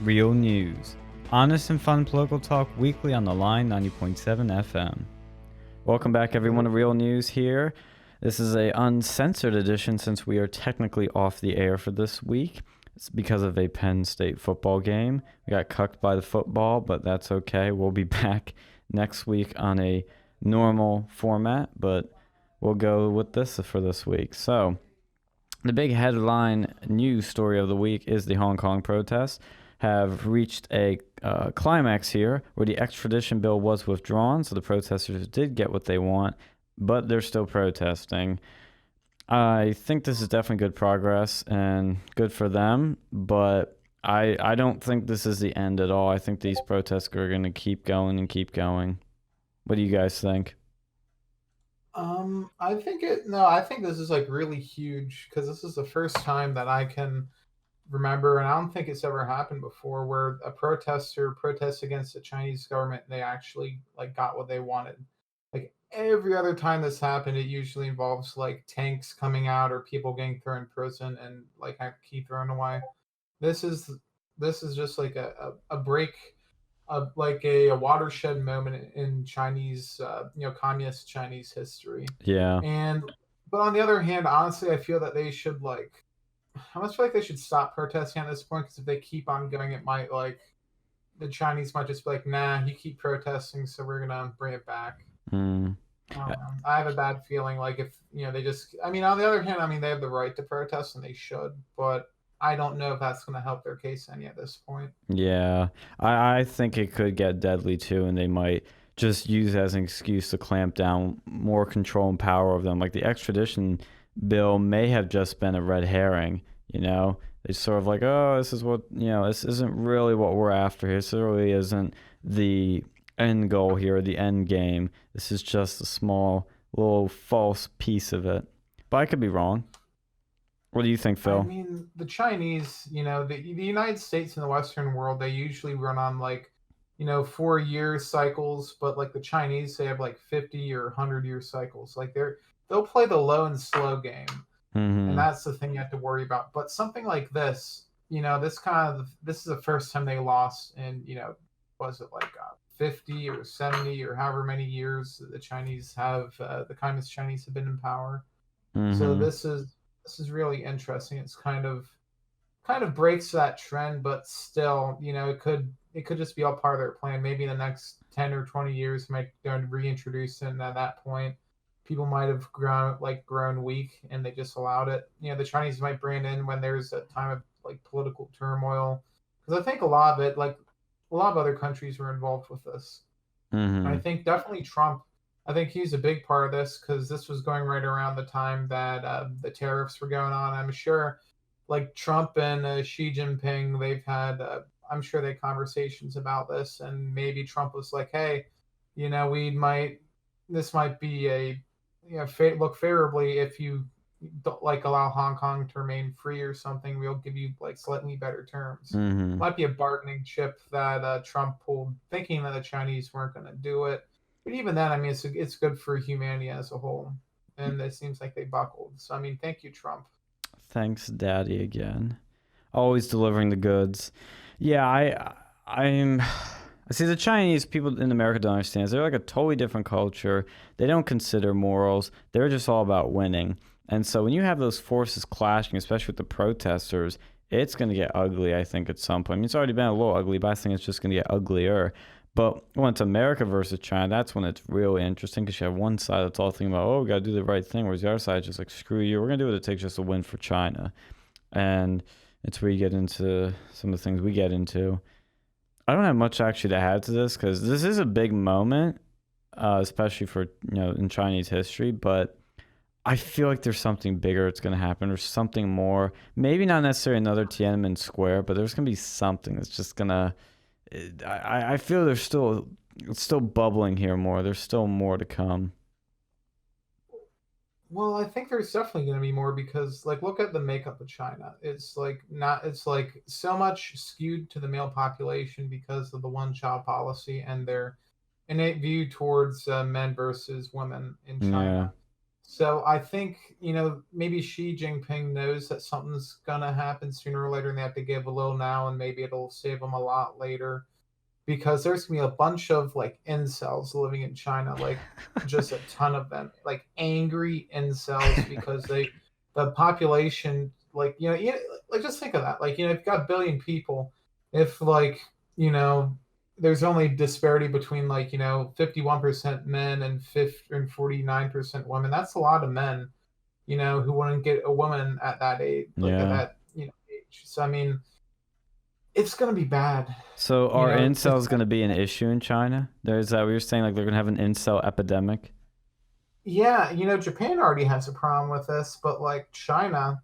Real news. Honest and fun political talk weekly on the line 90.7 FM. Welcome back, everyone, to Real News here. This is a uncensored edition since we are technically off the air for this week. It's because of a Penn State football game. We got cucked by the football, but that's okay. We'll be back next week on a normal format, but we'll go with this for this week. So, the big headline news story of the week is the Hong Kong protests have reached a climax here where the extradition bill was withdrawn, so the protesters did get what they want, but they're still protesting. I think this is definitely good progress and good for them, but I don't think this is the end at all. I think these protests are going to keep going and keep going. What do you guys think? I think this is like really huge because this is the first time that I can remember, and I don't think it's ever happened before, where a protester protests against the Chinese government and they actually like got what they wanted. Like every other time this happened, it usually involves like tanks coming out or people getting thrown in prison and like have key thrown away. This is this is just like a break, a watershed moment in Chinese, communist Chinese history. Yeah. And but on the other hand, honestly, I feel that I almost feel like they should stop protesting at this point because if they keep on going, it might like the Chinese might just be like, nah, you keep protesting, so we're gonna bring it back. Mm. I don't know. I have a bad feeling like if they just. I mean, on the other hand, I mean they have the right to protest and they should, but I don't know if that's going to help their case any at this point. Yeah, I think it could get deadly too, and they might just use it as an excuse to clamp down more control and power of them. Like the extradition bill may have just been a red herring, you know? It's sort of like, oh, this is what, this isn't really what we're after here. This really isn't the end goal here, the end game. This is just a small little false piece of it. But I could be wrong. What do you think, I Phil? mean, the Chinese, the United States and the Western world, they usually run on like, 4 year cycles, but like the Chinese, they have like 50 or 100 year cycles. Like they'll play the low and slow game, and Mm-hmm. that's the thing you have to worry about. But something like this, this is the first time they lost in, was it like 50 or 70 or however many years the Chinese have, the communist Chinese have been in power. So Mm-hmm. this is really interesting. It's kind of breaks that trend, but still, it could just be all part of their plan. Maybe in the next 10 or 20 years, might going to reintroduce it, and at that point, people might have grown weak, and they just allowed it. The Chinese might bring it in when there's a time of like political turmoil, because I think a lot of it, like a lot of other countries, were involved with this. I Mm-hmm. think definitely Trump. I think he's a big part of this because this was going right around the time that the tariffs were going on. I'm sure, like Trump and Xi Jinping, they've had. I'm sure they had conversations about this, and maybe Trump was like, "Hey, we might. This might be a, look favorably if you don't like allow Hong Kong to remain free or something. We'll give you like slightly better terms." Mm-hmm. Might be a bargaining chip that Trump pulled, thinking that the Chinese weren't going to do it. But even then, I mean, it's good for humanity as a whole, and it seems like they buckled. So I mean, thank you, Trump. Thanks, Daddy, again. Always delivering the goods. Yeah, I'm. I see the Chinese people in America don't understand. They're like a totally different culture. They don't consider morals. They're just all about winning. And so when you have those forces clashing, especially with the protesters, it's going to get ugly, I think, at some point. I mean, it's already been a little ugly, but I think it's just going to get uglier. But when it's America versus China, that's when it's really interesting because you have one side that's all thinking about, oh, we got to do the right thing, whereas the other side is just like, screw you, we're going to do what it takes just to win for China. And it's where you get into some of the things we get into. I don't have much actually to add to this because this is a big moment, especially for, in Chinese history, but I feel like there's something bigger that's going to happen or something more. Maybe not necessarily another Tiananmen Square, but there's going to be something that's just going to. I feel there's still it's still bubbling here more. There's still more to come. Well, I think there's definitely going to be more because, like, look at the makeup of China. It's like not. It's like so much skewed to the male population because of the one-child policy and their innate view towards men versus women in Yeah. China. So I think, maybe Xi Jinping knows that something's gonna happen sooner or later, and they have to give a little now, and maybe it'll save them a lot later. Because there's gonna be a bunch of like incels living in China, like just a ton of them, like angry incels because the population, like like just think of that, like if you've got a billion people, if like you know there's only disparity between like 51% men and 49% women, that's a lot of men, who wouldn't get a woman at that age, like at Yeah. that age. So I mean, it's gonna be bad. So You are know, it's incels going to be an issue in China? There's that we were saying like they're going to have an incel epidemic. Yeah, Japan already has a problem with this, but like China,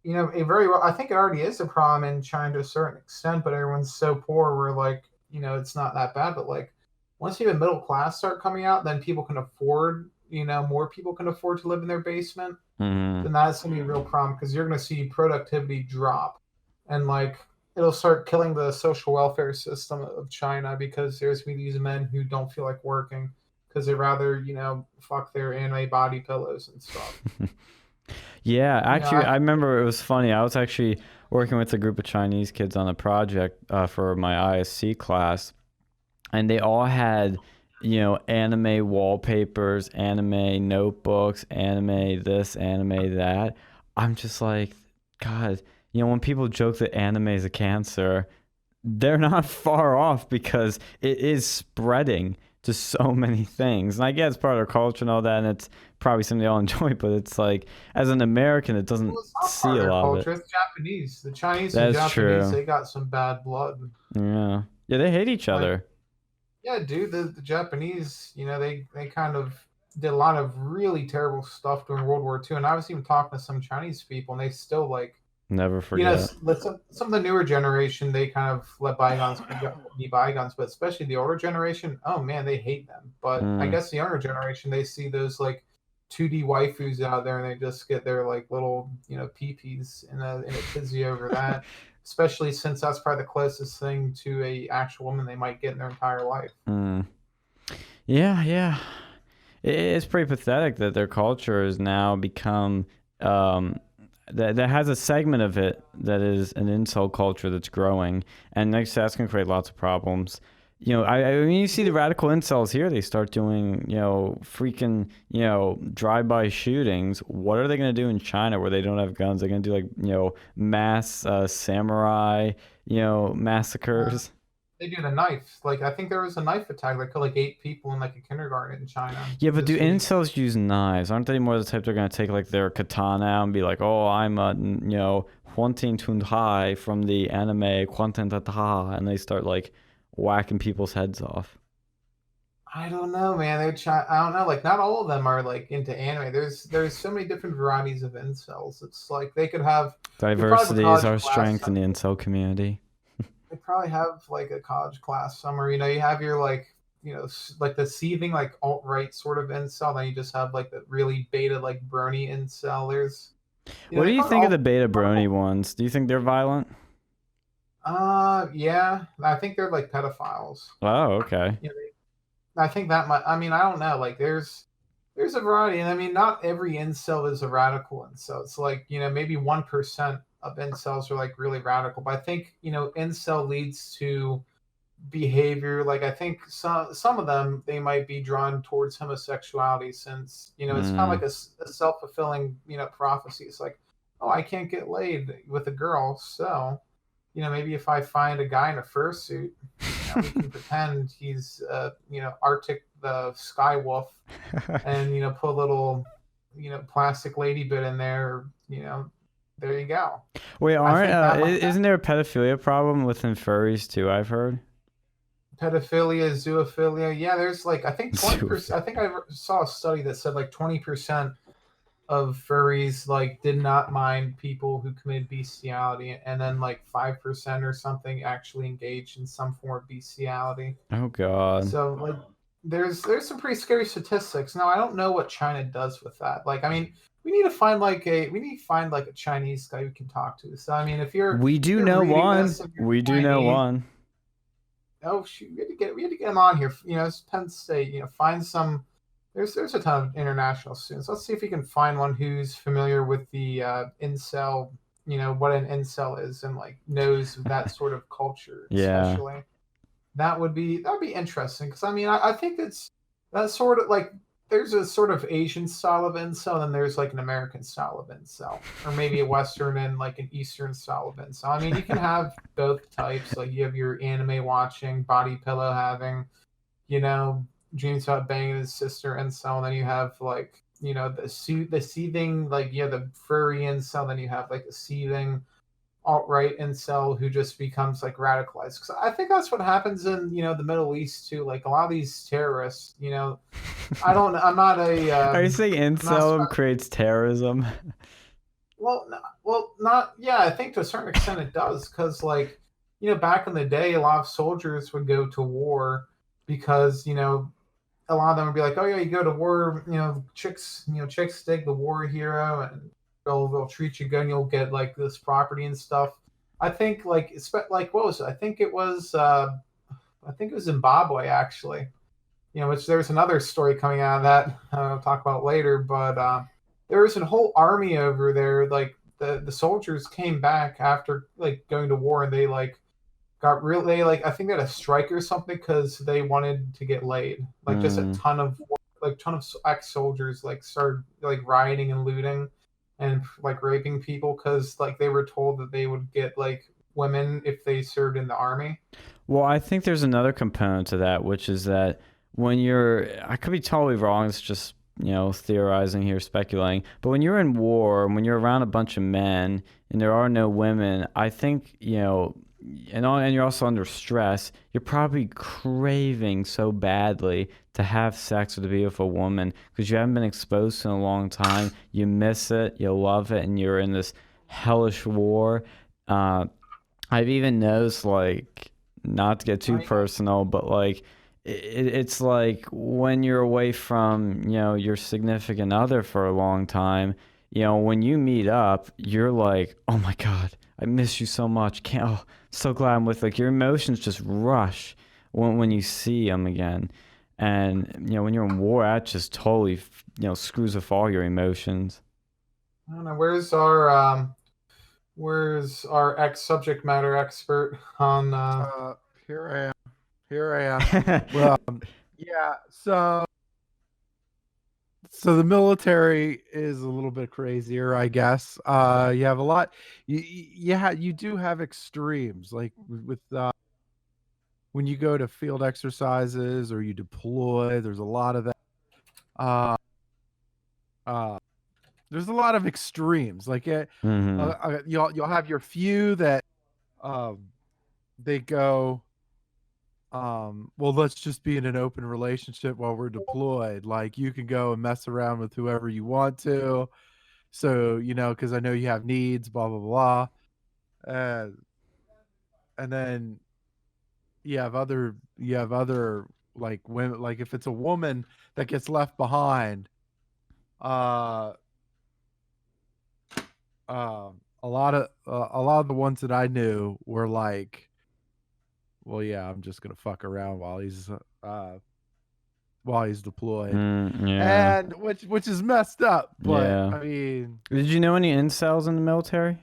it very well, I think it already is a problem in China to a certain extent, but everyone's so poor where like, it's not that bad. But like once you have middle class start coming out, then people can afford, more people can afford to live in their basement, Hmm. then that's gonna be a real problem because you're gonna see productivity drop, and like it'll start killing the social welfare system of China because there's gonna be these men who don't feel like working because they rather fuck their anime body pillows and stuff. Yeah, actually, I I remember it was funny. I was actually working with a group of Chinese kids on a project for my ISC class, and they all had, anime wallpapers, anime notebooks, anime this, anime that. I'm just like, God, when people joke that anime is a cancer, they're not far off because it is spreading to so many things. And I get it's part of our culture and all that, and it's probably something they all enjoy, but it's like, as an American, it doesn't Well, it's not see part of a their lot of it. culture. It's Japanese. The Chinese and That's Japanese, true. they got some bad blood. Yeah. Yeah, they hate each Like, other. yeah, dude, the Japanese, they kind of did a lot of really terrible stuff during World War II. And I was even talking to some Chinese people, and they still like, Never forget. some of the newer generation, they kind of let bygones be bygones, but especially the older generation, oh man, they hate them. But I Mm. guess the younger generation, they see those like 2D waifus out there, and they just get their like little peepees in a tizzy over that. Especially since that's probably the closest thing to a actual woman they might get in their entire life. Mm. Yeah, yeah. It's pretty pathetic that their culture has now become that has a segment of it that is an insult culture that's growing, and next that's going to create lots of problems. I mean, you see the radical incels here; they start doing, freaking, drive-by shootings. What are they going to do in China where they don't have guns? They're going to do like, mass samurai, Uh, massacres. they do the knife. Like I think there was a knife attack that killed like 8 people in like a kindergarten in China Yeah, but do this week. incels use knives? Aren't they more the type they're gonna take like their katana out and be like, "Oh, I'm a Huantin Tunhai from the anime Quantin Tata," and they start like whacking people's heads off. I don't know, man. I don't know. Like, not all of them are like into anime. There's so many different varieties of incels. It's like they could have. They probably have a Diversity is college our class. strength in the incel community. They probably have like a college class somewhere. You have your like like the seething like alt right sort of incel. Then you just have like the really beta like brony incel. There's What do they you call it think of the all. beta brony ones? Do you think they're violent? Yeah. I think they're like pedophiles. Oh, okay. You know, I think that might. I mean, I don't know. Like, there's a variety, and I mean, not every incel is a radical incel. It's like maybe 1% of incels are like really radical, but I think incel leads to behavior. Like, I think some of them they might be drawn towards homosexuality since it's kind of Mm. like a self fulfilling prophecy. It's like, oh, I can't get laid with a girl, so maybe if I find a guy in a fursuit, we can pretend he's, Arctic the sky wolf, and put a little, plastic lady bit in there. There you go. Wait, I aren't think that might isn't there a pedophilia problem within furries too? I've heard. pedophilia, zoophilia. Yeah, there's like I think 20%. I Zoophilia. think I saw a study that said like 20% of furries like did not mind people who committed bestiality, and then like 5% or something actually engaged in some form of bestiality. Oh God. So like there's some pretty scary statistics. Now I don't know what China does with that. Like I mean, we need to find like a Chinese guy we can talk to. So I mean, if We do you're know reading one. this and you're We do know Chinese, one. oh shoot, we had to get him on here. It's Penn State. Find some. there's a ton of international students. Let's see if we can find one who's familiar with the incel, what an incel is, and like knows that sort of culture, Yeah. especially. That'd be interesting because I mean I think it's that sort of like there's a sort of Asian style of incel and there's like an American style of incel, or maybe a Western and like an Eastern style of incel. I mean you can have both types. Like you have your anime watching, body pillow having, you know, dreams about banging his sister incel, and then you have like the seething, like the furry incel, then you have like the seething alt-right incel who just becomes like radicalized. Because I think that's what happens in the Middle East too. Like a lot of these terrorists, I don't. I'm not a. Are you saying I'm not. incel creates terrorism? Well, not. Yeah, I think to a certain extent it does. Because like, back in the day, a lot of soldiers would go to war because a lot of them would be like, oh yeah, you go to war, chicks dig the war hero, and they'll treat you good, and you'll get like this property and stuff. I think like like what was it? I think it was Zimbabwe actually. Which there's another story coming out of that I'll talk about later. But there was a whole army over there. Like the soldiers came back after like going to war, and they like got really like I think they had a strike or something because they wanted to get laid. Like just a Mm. ton of ex-soldiers like started like rioting and looting and like raping people because like they were told that they would get like women if they served in the army. Well, I think there's another component to that, which is that when you're, I could be totally wrong. It's just, theorizing here, speculating. But when you're in war, and when you're around a bunch of men and there are no women, I think, and you're also under stress, you're probably craving so badly to have sex with a beautiful woman because you haven't been exposed to it in a long time. You miss it, you love it, and you're in this hellish war. I've even noticed, like, not to get too I personal, but like, it's like when you're away from, your significant other for a long time, when you meet up, you're like, oh my God, I miss you so much. Can't, oh, so glad I'm with, like, your emotions just rush when you see them again. And, when you're in war, that just totally, screws with all your emotions. don't know where's our ex subject matter expert on Here I am. Here I am. Well, yeah. So the military is a little bit crazier, I guess. You have a lot. You do have extremes, like with when you go to field exercises or you deploy. There's a lot of that. Uh, uh, there's a lot of extremes. Like you'll have your few that um, they go. Well, let's just be in an open relationship while we're deployed. Like you can go and mess around with whoever you want to. So, because I know you have needs, blah, blah, blah. Uh, and then you have other like women, like if it's a woman that gets left behind, uh, a lot of the ones that I knew were like, well, yeah, I'm just gonna fuck around while he's deployed, Yeah. and which is messed up. But Yeah. I mean, Did you know any incels in the military?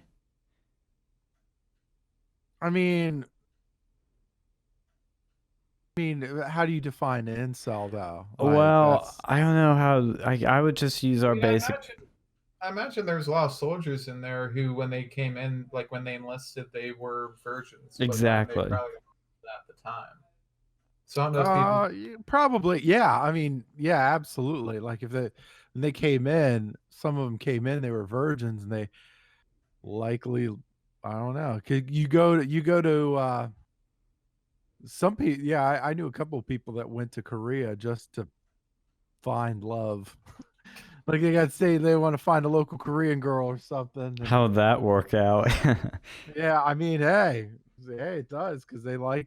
I mean, how do you define an incel though? Like Well, that's I don't know how. I would just use I our mean basic. I imagine there's a lot of soldiers in there who when they came in, like when they enlisted, they were virgins, but then they Exactly. probably at the time. So I don't know if they probably, yeah. I mean, yeah, absolutely. Like if when they came in, some of them came in, they were virgins, and they likely, I don't know. Could you go to some people? Yeah, I knew a couple of people that went to Korea just to find love. Like they got to say they want to find a local Korean girl or something. And How'd that work out? yeah, I mean, hey, it does because they like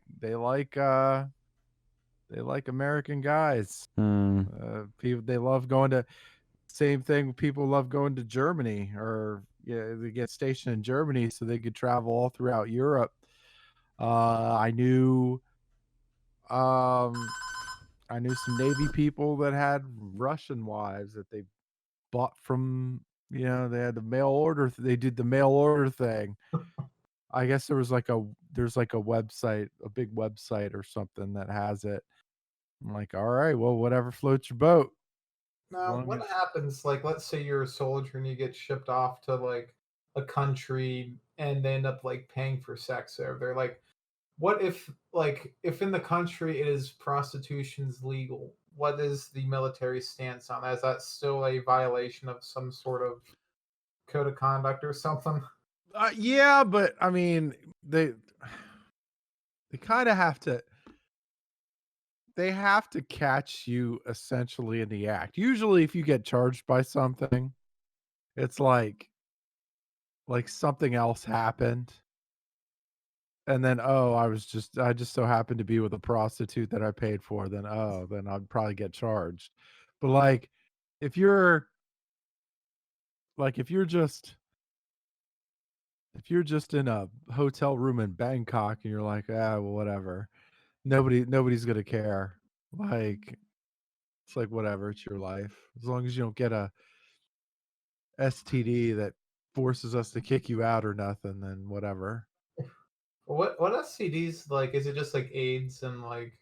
American guys. Hmm. People they love going to. Same thing. People love going to Germany, or yeah, they get stationed in Germany so they could travel all throughout Europe. I knew um I knew some Navy people that had Russian wives that they bought from, they had the mail order. They did the mail order thing. I guess there's like a website, a big website or something that has it. I'm like, all right, well, whatever floats your boat. Now, what happens, like, let's say you're a soldier and you get shipped off to, like, a country and they end up, like, paying for sex there. They're like, what if, like, if in the country it is prostitution's legal? What is the military stance on that? Is that still a violation of some sort of code of conduct or something? Yeah, but I mean, they kind of have to. They have to catch you essentially in the act. Usually, if you get charged by something, it's like something else happened, and then I just so happened to be with a prostitute that I paid for. Then I'd probably get charged. But if you're if you're just in a hotel room in Bangkok and you're like, well, whatever, nobody's gonna care. It's like whatever, it's your life. As long as you don't get a STD that forces us to kick you out or nothing, then whatever. What STDs, like? Is it just like AIDS and like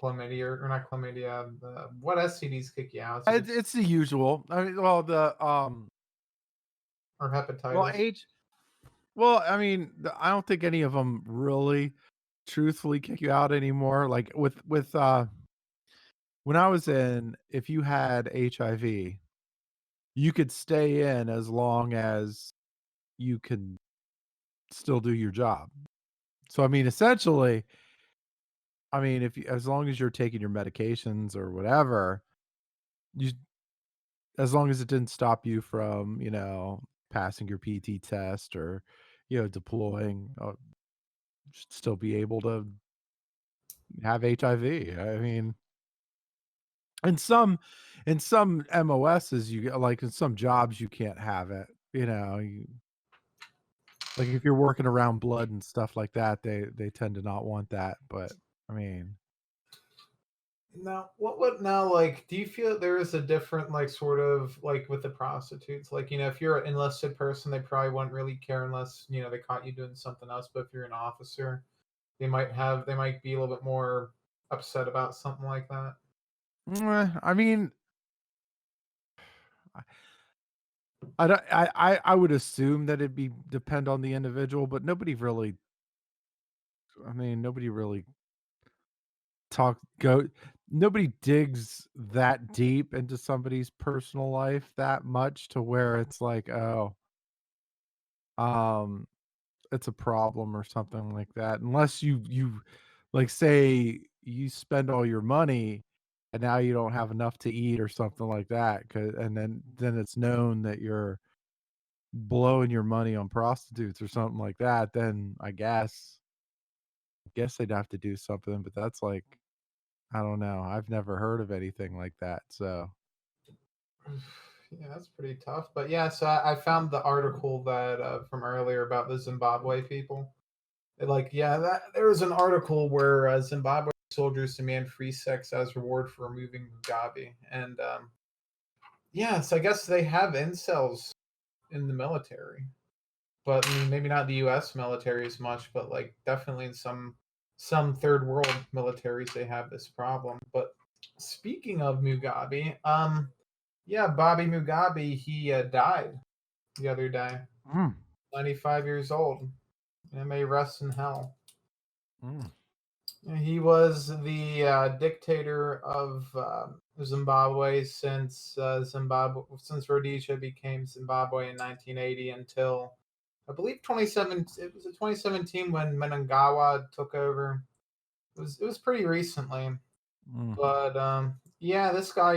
chlamydia or not chlamydia? What STDs kick you out? It's the usual. I mean, well, Or well, hepatitis? I mean, I don't think any of them really truthfully kick you out anymore. Like with when I was in, if you had HIV, you could stay in as long as you can still do your job. So I mean, essentially, if you, as long as you're taking your medications or whatever, you as long as it didn't stop you from, passing your PT test or, deploying, should still be able to have HIV. I mean, in some MOSs you get, like in some jobs you can't have it. Like if you're working around blood and stuff like that, they tend to not want that. But I mean, Now, what now? Like, do you feel there is a different, like, sort of like with the prostitutes? Like, if you're an enlisted person, they probably wouldn't really care unless they caught you doing something else. But if you're an officer, they might be a little bit more upset about something like that. I mean, I don't, I would assume that it'd be depend on the individual, but nobody really. I mean, nobody really talk go. Nobody digs that deep into somebody's personal life that much to where it's like, oh, um, it's a problem or something like that. Unless you like say you spend all your money and now you don't have enough to eat or something like that, and then it's known that you're blowing your money on prostitutes or something like that, then I guess they'd have to do something, but that's like, I don't know. I've never heard of anything like that. So Yeah, that's pretty tough. But yeah, so I found the article that from earlier about the Zimbabwe people. Like, yeah, that there was an article where Zimbabwe soldiers demand free sex as reward for removing Mugabe, and yeah, so I guess they have incels in the military, but I mean, maybe not the U.S. military as much, but like definitely in some third world militaries they have this problem. But speaking of Mugabe, yeah, Bobby Mugabe, he died the other day, mm, 95 years old, and may rest in hell. mm. He was the dictator of Zimbabwe since Rhodesia became Zimbabwe in 1980 until I believe 2017. It was 2017 when Mnangagwa took over. It was pretty recently, Mm. but yeah, this guy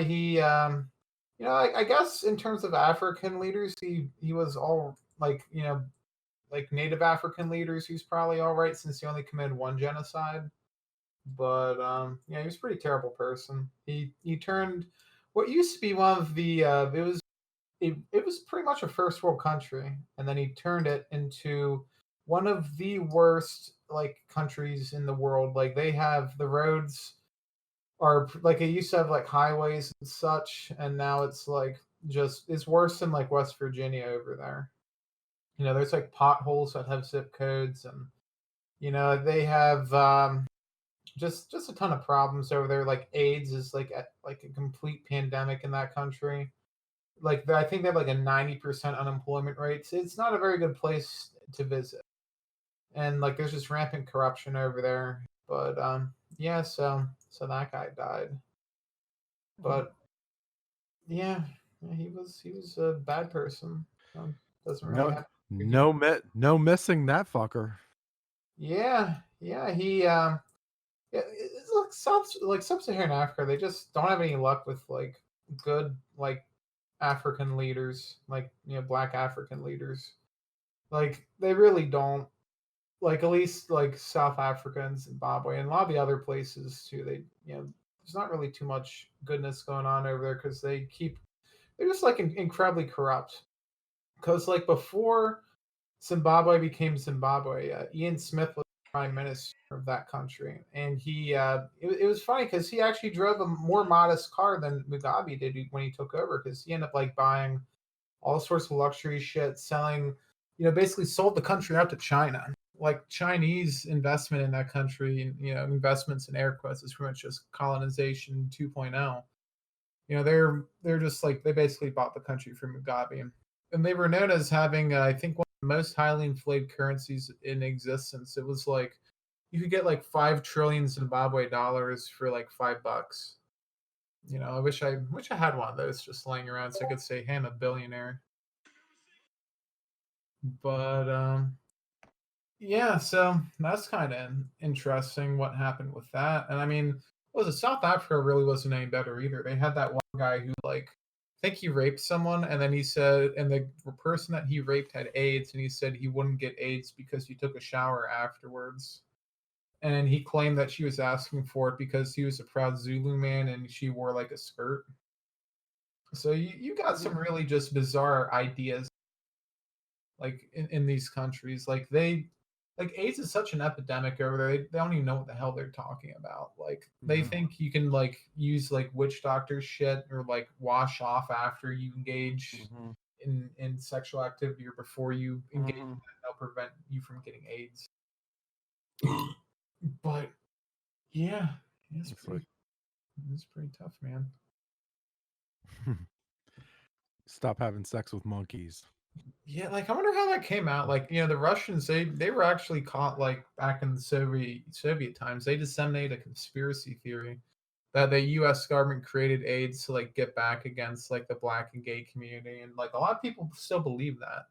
I guess in terms of African leaders, he was all like Native African leaders. He's probably all right since he only committed one genocide. But yeah, he was a pretty terrible person. He turned what used to be one of the it was pretty much a first world country, and then he turned it into one of the worst like countries in the world. Like they have the roads are like, it used to have like highways and such, and now it's like just it's worse than like West Virginia over there. There's like potholes that have zip codes, and they have just a ton of problems over there. Like AIDS is like like a complete pandemic in that country. Like I think they have like a 90% unemployment rate. It's not a very good place to visit, and like there's just rampant corruption over there. But yeah, so that guy died. But yeah, he was a bad person. Doesn't really have. No missing that fucker. Yeah, he yeah, it's like sub-Saharan Africa. They just don't have any luck with like good like African leaders, like black African leaders. Like they really don't. Like at least like South Africa and Zimbabwe and a lot of the other places too. They there's not really too much goodness going on over there because they're just like incredibly corrupt. Because like before Zimbabwe became Zimbabwe, Ian Smith was prime minister of that country, and it was funny because he actually drove a more modest car than Mugabe did when he took over, because he ended up like buying all sorts of luxury shit, selling, basically sold the country out to China. Like Chinese investment in that country, investments in air quotes, is pretty much just colonization 2.0. They're just like they basically bought the country from Mugabe, and they were known as having I think one of the most highly inflated currencies in existence. It was like you could get like 5 trillion Zimbabwe dollars for like $5. I wish I had one of those just laying around so I could say, hey, I'm a billionaire. But yeah, so that's kind of interesting what happened with that. And I mean, South Africa really wasn't any better either. They had that one guy who like I think he raped someone, and then he said, and the person that he raped had AIDS, and he said he wouldn't get AIDS because he took a shower afterwards. And he claimed that she was asking for it because he was a proud Zulu man and she wore like a skirt. So you got some really just bizarre ideas like in these countries. Like AIDS is such an epidemic over there. They don't even know what the hell they're talking about. Like they think you can like use like witch doctor shit or like wash off after you engage in sexual activity or before you engage in that. They'll prevent you from getting AIDS. But yeah, it's pretty tough, man. Stop having sex with monkeys. Yeah, like I wonder how that came out. Like, the Russians, they were actually caught like back in the Soviet times. They disseminated a conspiracy theory that the US government created AIDS to like get back against like the black and gay community. And like a lot of people still believe that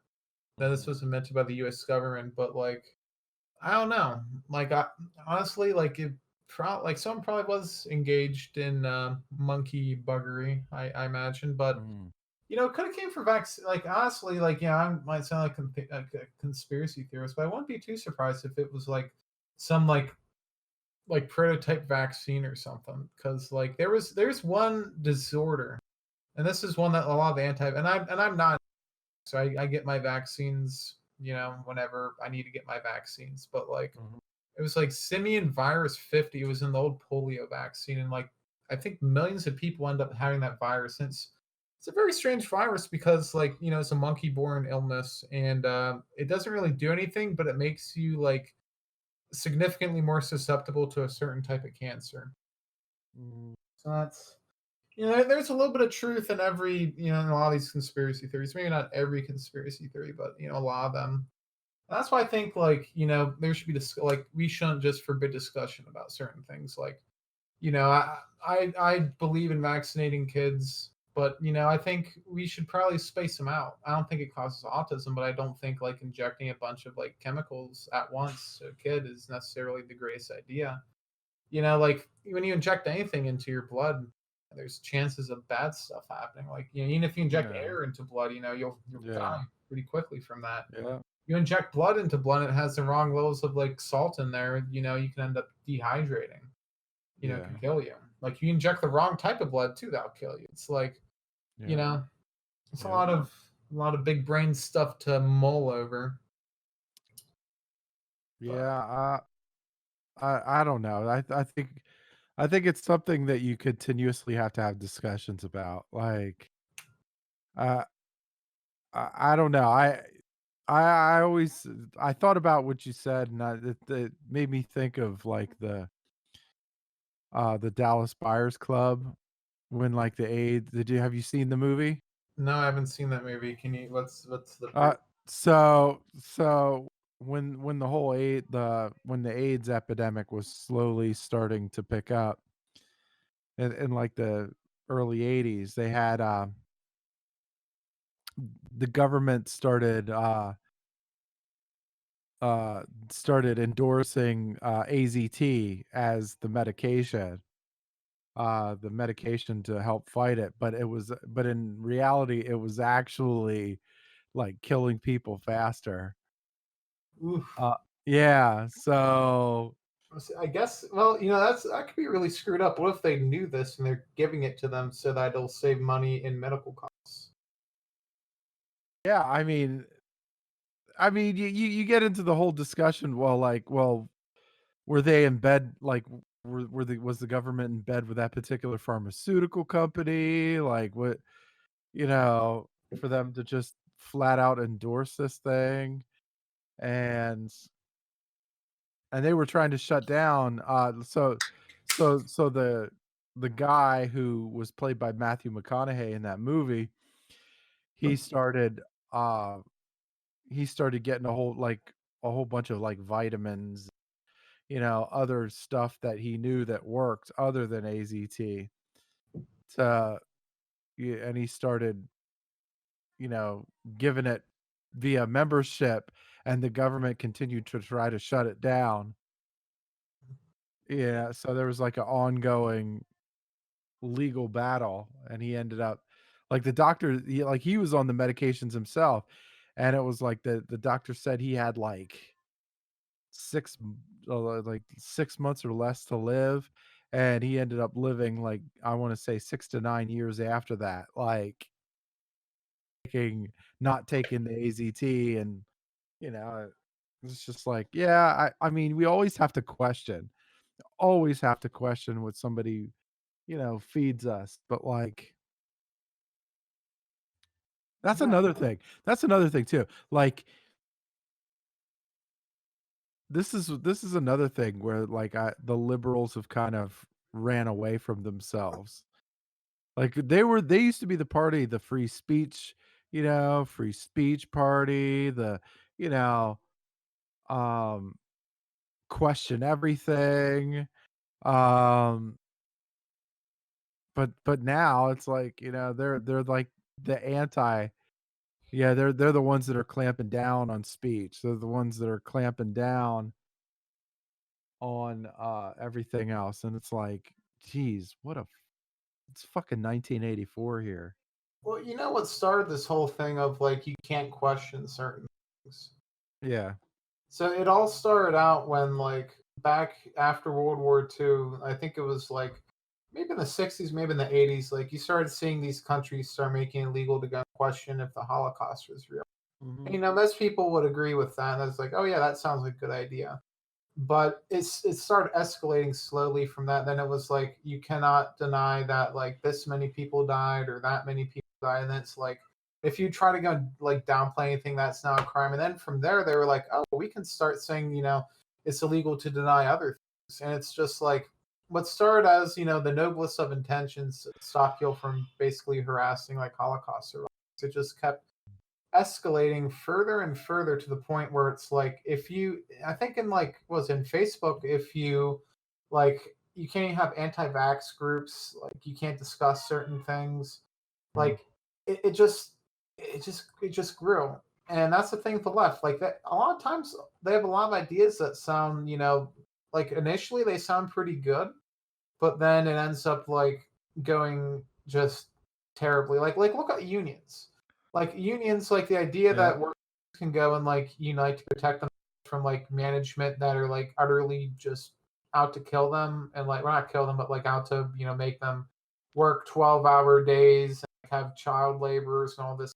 this was invented by the US government, but like I don't know. Like honestly, like like someone probably was engaged in monkey buggery, I imagine, but it could have came from vaccine. Like honestly, like I might sound like a conspiracy theorist, but I wouldn't be too surprised if it was like some like prototype vaccine or something. Because like there's one disorder, and this is one that a lot of the I'm not, so I get my vaccines, whenever I need to get my vaccines. But like it was like simian virus 50. It was in the old polio vaccine, and like I think millions of people end up having that virus. Since it's a very strange virus because like it's a monkey-borne illness, and it doesn't really do anything, but it makes you like significantly more susceptible to a certain type of cancer. So that's there's a little bit of truth in every in a lot of these conspiracy theories. Maybe not every conspiracy theory, but a lot of them. And that's why I think like there should be like we shouldn't just forbid discussion about certain things. Like I believe in vaccinating kids. But I think we should probably space them out. I don't think it causes autism, but I don't think like injecting a bunch of like chemicals at once to a kid is necessarily the greatest idea. Like when you inject anything into your blood, there's chances of bad stuff happening. Like even if you inject air into blood, you'll die pretty quickly from that. Yeah. You inject blood into blood, and it has the wrong levels of like salt in there. You can end up dehydrating. It can kill you. Like you inject the wrong type of blood too, that'll kill you. It's like it's a lot of big brain stuff to mull over. Yeah, I don't know. I think I think it's something that you continuously have to have discussions about. Like, uh, I don't know. I always I thought about what you said, and it made me think of like the Dallas Buyers Club when like the AIDS. Did you have you seen the movie? No, I haven't seen that movie. Can you? What's the? Uh, so when the whole when the AIDS epidemic was slowly starting to pick up in like the early 80s, they had the government started endorsing AZT as the medication to help fight it, but in reality it was actually like killing people faster. Oof. Uh, yeah, so I guess. Well, that could be really screwed up. What if they knew this and they're giving it to them so that it'll save money in medical costs? yeah, I mean, you get into the whole discussion. Well, were they in bed? Like, was the government in bed with that particular pharmaceutical company? Like, what for them to just flat out endorse this thing, and they were trying to shut down. So the guy who was played by Matthew McConaughey in that movie, he started uh he started getting a whole bunch of like vitamins, other stuff that he knew that worked other than AZT to yeah, and he started, you know, giving it via membership, and the government continued to try to shut it down. Yeah, so there was like an ongoing legal battle, and he ended up like the doctor he was on the medications himself, and it was like the doctor said he had like 6 months or less to live, and he ended up living like I want to say 6 to 9 years after that, like taking not taking the AZT, and you know it's just like yeah, I mean we always have to question what somebody feeds us, but like Yeah. that's another thing too, like this is another thing where like the liberals have kind of ran away from themselves. Like they used to be the party, the free speech party, you know, um, question everything. Um, but now it's like, they're like the anti, yeah, they're the ones that are clamping down on speech. They're the ones that are clamping down on everything else. And it's like, geez, it's fucking 1984 here. Well, you know what started this whole thing of like you can't question certain things. Yeah. So it all started out when like back after World War II, I think it was like maybe in the 60s, maybe in the 80s, like you started seeing these countries start making it illegal to go question if the Holocaust was real. And, Hmm. most people would agree with that. And it's like, oh yeah, that sounds like a good idea. But it started escalating slowly from that. Then it was like you cannot deny that like this many people died or that many people died, and then it's like if you try to go like downplay anything, that's now a crime. And then from there, they were like, oh, we can start saying it's illegal to deny other things, and it's just like what started as the noblest of intentions to stop you from basically harassing like Holocaust survivors. It just kept escalating further and further to the point where it's like if you I think in like was in Facebook, if you like you can't have anti-vax groups, like you can't discuss certain things, like it just grew. And that's the thing with the left, like that a lot of times they have a lot of ideas that sound like initially they sound pretty good, but then it ends up like going just terribly. Like look at unions. Like unions, like the idea Yeah. that workers can go and like unite to protect them from like management that are like utterly just out to kill them, and like well, not kill them, but like out to make them work 12-hour days and like, have child laborers and all this.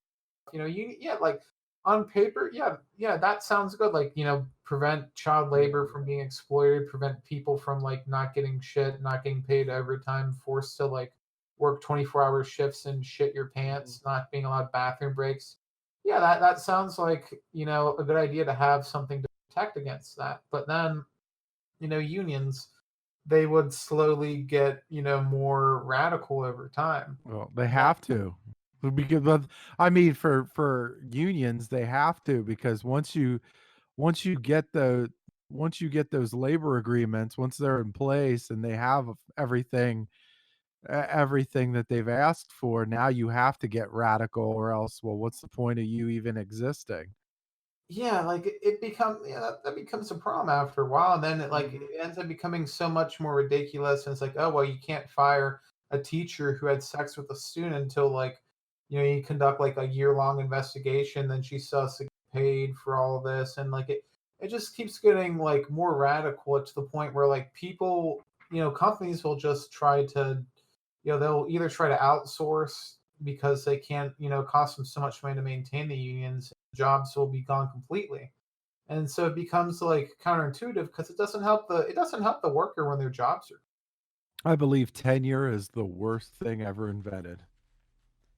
Yeah, like on paper, yeah, that sounds good. Like, prevent child labor from being exploited, prevent people from like not getting shit, not getting paid overtime, forced to like work 24-hour shifts and shit your pants, not being allowed bathroom breaks. Yeah, that sounds like, a good idea to have something to protect against that. But then, unions, they would slowly get, more radical over time. Well, they have to, because I mean, for unions, they have to, because once you get those labor agreements, once they're in place and they have everything that they've asked for, now you have to get radical, or else, well, what's the point of you even existing? Yeah, like it becomes, that becomes a problem after a while, and then it ends up becoming so much more ridiculous. And it's like, oh well, you can't fire a teacher who had sex with a student until like, you conduct like a year-long investigation. Then she still has to get paid for all of this, and like it just keeps getting like more radical to the point where like people, companies will just try to, they'll either try to outsource because they can't, cost them so much money to maintain the unions. Jobs will be gone completely, and so it becomes like counterintuitive because it doesn't help the worker when their jobs are. I believe tenure is the worst thing ever invented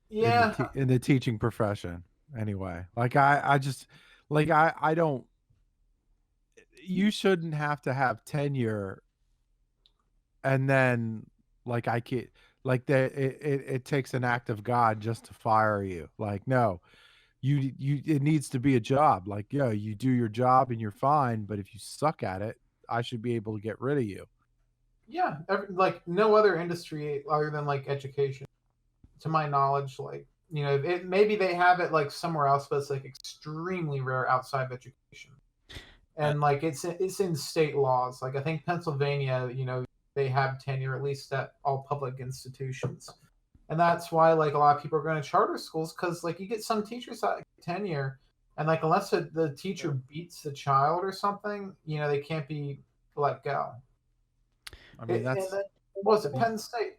Yeah, in the teaching profession. Anyway, like I just like I don't. You shouldn't have to have tenure, and then like I can't like that. It takes an act of God just to fire you. Like, no, you it needs to be a job. Like, yeah, you do your job and you're fine, but if you suck at it, I should be able to get rid of you. yeah, like no other industry other than like education, to my knowledge. Like, maybe they have it like somewhere else, but it's like extremely rare outside of education. And like it's in state laws. Like I think Pennsylvania, they have tenure at least at all public institutions, and that's why like a lot of people are going to charter schools because like you get some teachers that get tenure, and like unless the teacher beats the child or something, they can't be let go. I mean, And that's then, what was it, Penn State?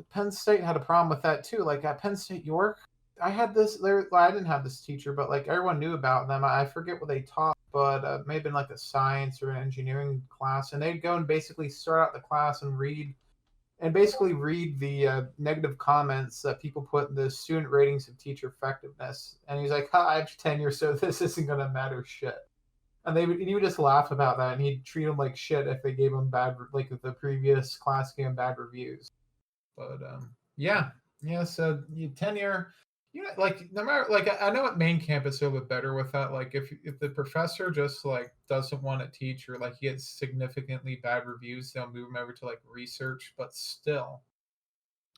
Penn State had a problem with that too. Like at Penn State York, I had this there. Well, I didn't have this teacher, but like everyone knew about them. I forget what they taught, but it may have been like a science or an engineering class, and they'd go and basically start out the class and read the negative comments that people put in the student ratings of teacher effectiveness. And he's like, "I have tenure, so this isn't gonna matter shit." And he would just laugh about that, and he'd treat them like shit if they gave him like if the previous class gave him bad reviews. But yeah. So tenure, like no matter, like I know at main campus is a little bit better with that. Like if the professor just like doesn't want to teach, or like he gets significantly bad reviews, they'll move him over to like research. But still,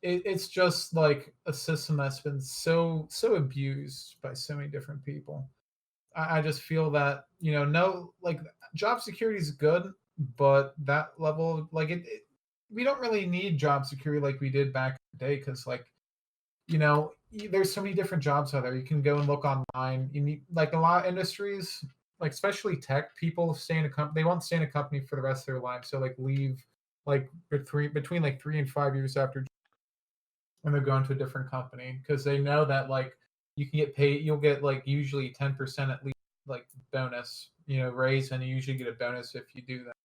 it's just like a system that's been so abused by so many different people. I just feel that no, like job security is good, but that level like we don't really need job security like we did back in the day, because like there's so many different jobs out there. You can go and look online. You need like a lot of industries, like especially tech people, stay in a company. They won't stay in a company for the rest of their life. So like leave like between like 3 and 5 years after, and they're going to a different company because they know that like you can get paid. You'll get like usually 10% at least like bonus, raise, and you usually get a bonus if you do that.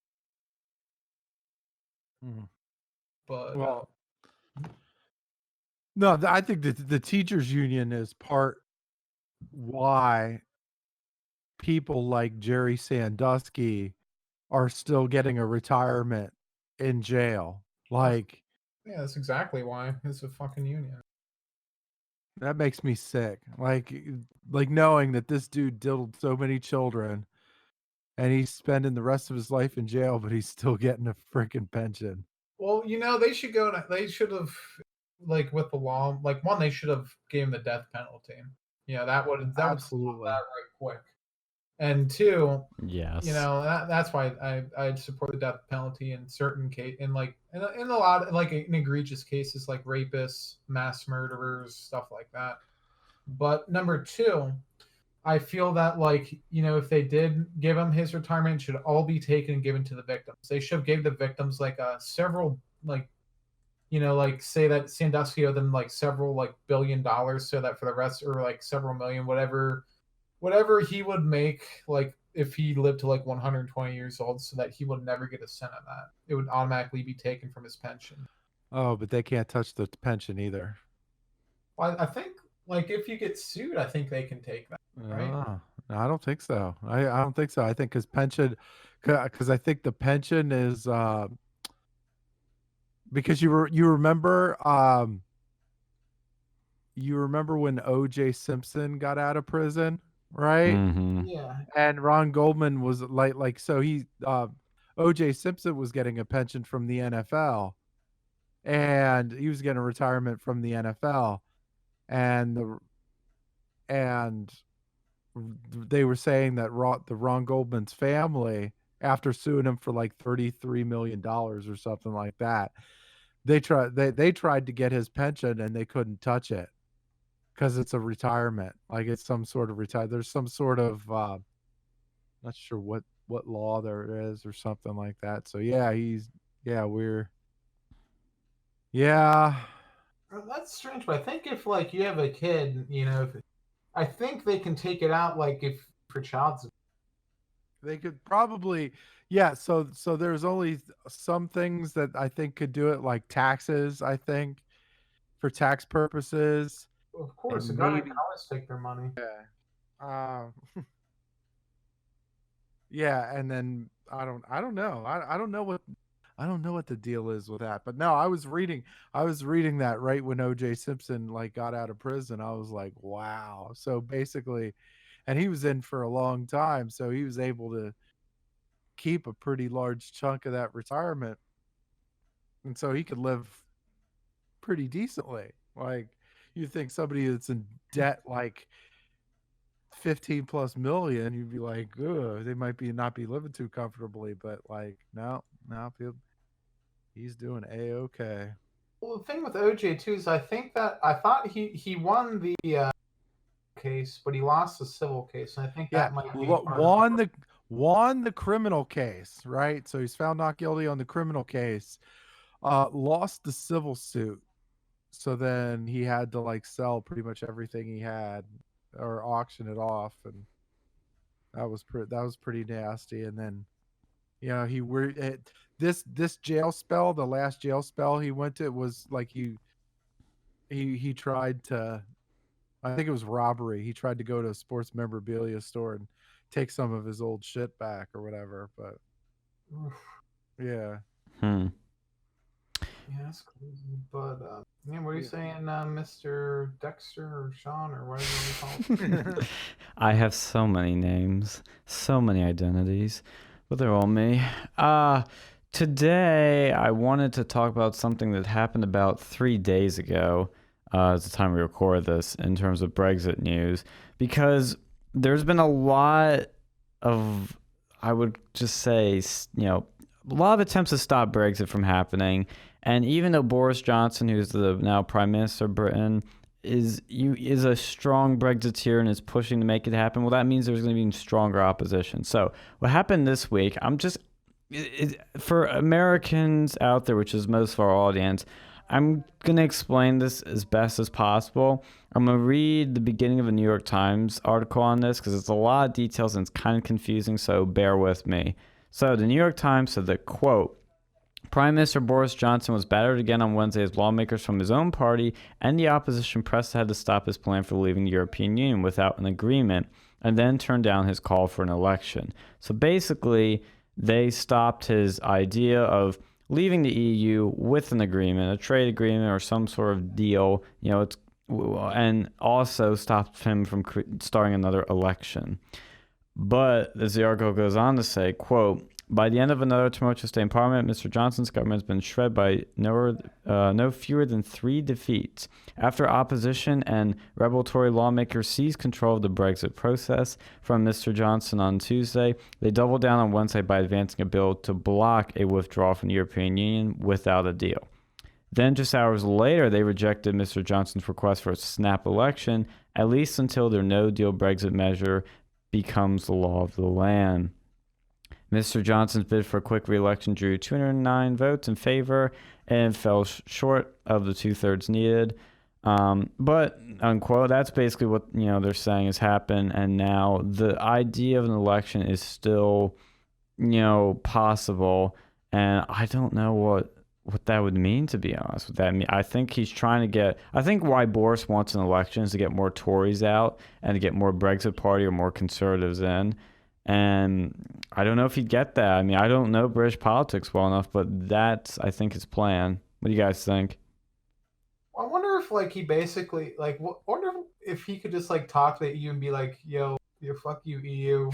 Mhm. But Well, no, I think that the teachers union is part why people like Jerry Sandusky are still getting a retirement in jail. Like, yeah, that's exactly why it's a fucking union. that makes me sick. Like knowing that this dude diddled so many children and he's spending the rest of his life in jail, but he's still getting a freaking pension. Well, they should go. They should have, like with the law, like one, they should have gave him the death penalty. That would stop Absolutely. that right quick. And two, Yes. that's why I support the death penalty in certain case, in like in a lot like in egregious cases like rapists, mass murderers, stuff like that. But number two, I feel that like if they did give him his retirement, it should all be taken and given to the victims. They should have gave the victims like several like like say that Sandusky owed them like several like $1 billion, so that for the rest, or like several million, whatever whatever he would make, like if he lived to like 120 years old, so that he would never get a cent of that. It would automatically be taken from his pension. Oh, but they can't touch the pension either. Well, I think like if you get sued, I think they can take that, right? Oh, I don't think so. I don't think so. I think because because I think the pension is because you remember when O.J. Simpson got out of prison, right? Mm-hmm. Yeah. And Ron Goldman was like so he O.J. Simpson was getting a pension from the NFL, and he was getting a retirement from the NFL, and they were saying that Ron Goldman's family, after suing him for like $33 million or something like that, they tried to get his pension and they couldn't touch it because it's a retirement. Like it's some sort of retire. There's some sort of not sure what law there is or something like that. So yeah, yeah. That's strange, but I think if like you have a kid, I think they can take it out like if for child support. They could probably, yeah. So there's only some things that I think could do it, like taxes. I think for tax purposes, Of course, the and government maybe can always take their money. yeah. And then I don't know. I don't know what the deal is with that. But no, I was reading that right when O.J. Simpson like got out of prison. I was like, wow. So basically, and he was in for a long time, so he was able to keep a pretty large chunk of that retirement, and so he could live pretty decently. Like you think somebody that's in debt like 15 plus million, you'd be like, ugh, they might not be living too comfortably, but like no, he's doing a-okay. Well, the thing with OJ too is I thought he won the case, but he lost the civil case, and I think Yeah, that might be won the criminal case, right? So he's found not guilty on the criminal case, lost the civil suit. So then he had to like sell pretty much everything he had or auction it off, and that was pretty nasty. And then this jail spell, the last jail spell he went to, was like he tried to, I think it was robbery. He tried to go to a sports memorabilia store and take some of his old shit back or whatever. But yeah. Yeah, that's crazy. But what are you saying, Mr. Dexter or Sean or whatever you call it? I have so many names, so many identities, but they're all me. Today I wanted to talk about something that happened about 3 days ago, at the time we record this, in terms of Brexit news, because there's been a lot of, I would just say, a lot of attempts to stop Brexit from happening. And even though Boris Johnson, who's the now Prime Minister of Britain, is a strong Brexiteer and is pushing to make it happen, well, that means there's going to be stronger opposition. So what happened this week, for Americans out there, which is most of our audience, I'm going to explain this as best as possible. I'm going to read the beginning of a New York Times article on this because it's a lot of details and it's kind of confusing, so bear with me. So the New York Times said that, quote, Prime Minister Boris Johnson was battered again on Wednesday as lawmakers from his own party and the opposition pressed ahead to stop his plan for leaving the European Union without an agreement, and then turned down his call for an election. So basically, they stopped his idea of leaving the EU with an agreement, a trade agreement or some sort of deal, and also stopped him from starting another election. But as the article goes on to say, quote, by the end of another tumultuous day in Parliament, Mr. Johnson's government has been shredded by no fewer than 3 defeats. After opposition and rebel Tory lawmakers seized control of the Brexit process from Mr. Johnson on Tuesday, they doubled down on Wednesday by advancing a bill to block a withdrawal from the European Union without a deal. Then just hours later, they rejected Mr. Johnson's request for a snap election, at least until their no-deal Brexit measure becomes the law of the land. Mr. Johnson's bid for a quick re-election drew 209 votes in favor and fell short of the 2/3 needed. But unquote, that's basically what they're saying has happened, and now the idea of an election is still possible, and I don't know what that would mean, to be honest with that. I mean, I think he's trying to get. I think why Boris wants an election is to get more Tories out and to get more Brexit Party or more Conservatives in. And I don't know if he'd get that. I mean, I don't know British politics well enough, but that's, I think, his plan. What do you guys think? I wonder if like he basically like wonder if he could just like talk to the EU and be like, yo, fuck you EU,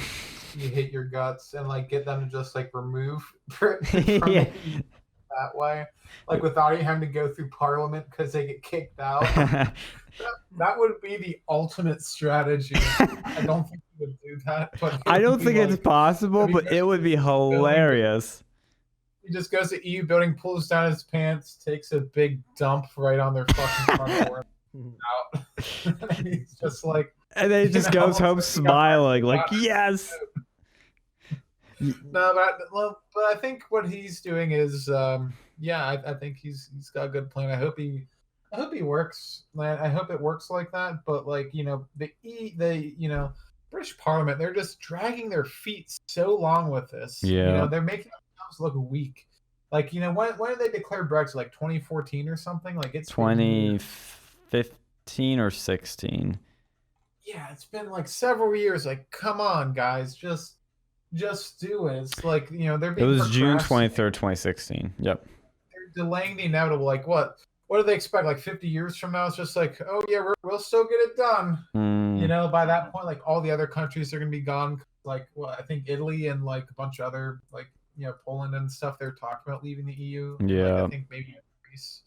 you hate your guts, and like get them to just like remove Britain from Yeah. the EU that way, like without even having to go through Parliament because they get kicked out. That would be the ultimate strategy. I don't think he would do that, but it I would don't be think like, it's possible, but it would be hilarious. he just goes to EU building, pulls down his pants, takes a big dump right on their fucking front door, out. And he's just like, And then he just goes home like, smiling, like, yes. No, but I think what he's doing is, I think he's got a good plan. I hope he works. I hope it works like that. But like the British Parliament, they're just dragging their feet so long with this. Yeah. They're making themselves look weak. Like when did they declare Brexit? Like 2014 or something? Like it's 2015 or 16. Yeah, it's been like several years. Like, come on, guys, just do it. It's like they're being. It was June procrastinating. 23rd, 2016. Yep. They're delaying the inevitable. Like what? What do they expect? Like 50 years from now, it's just like, oh yeah, we'll still get it done. By that point, like all the other countries are gonna be gone. Like I think Italy and like a bunch of other like Poland and stuff. They're talking about leaving the EU. Yeah. Like, I think maybe Greece.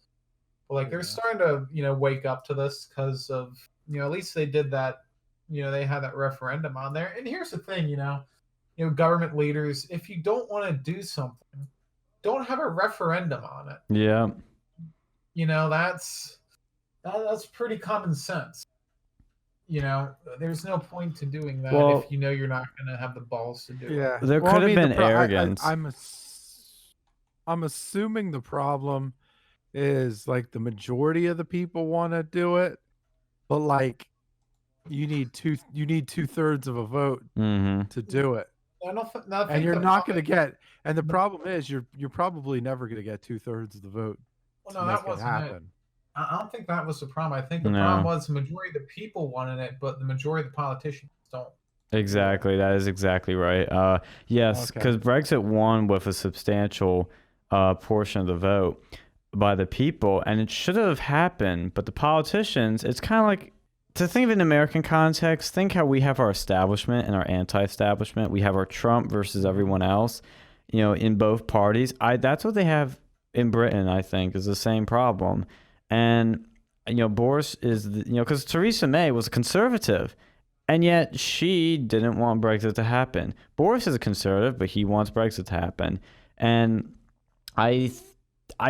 But like they're starting to wake up to this because of at least they did that. They had that referendum on there. And here's the thing, government leaders, if you don't want to do something, don't have a referendum on it. Yeah. That's pretty common sense. There's no point to doing that if you're not going to have the balls to do it. Yeah, There could have been arrogance. I'm assuming the problem is like the majority of the people want to do it, but like you need 2/3 of a vote to do it. And you're not going to get. And the problem is you're probably never going to get 2/3 of the vote to make it happen. I don't think that was the problem. I think the problem was the majority of the people wanted it, but the majority of the politicians don't. Exactly. That is exactly right. Yes, because Brexit won with a substantial portion of the vote by the people, and it should have happened. But the politicians, it's kind of like, to think of it in American context, think how we have our establishment and our anti-establishment. We have our Trump versus everyone else, in both parties. That's what they have in Britain, I think, is the same problem. And, Boris is, because Theresa May was a conservative, and yet she didn't want Brexit to happen. Boris is a conservative, but he wants Brexit to happen. And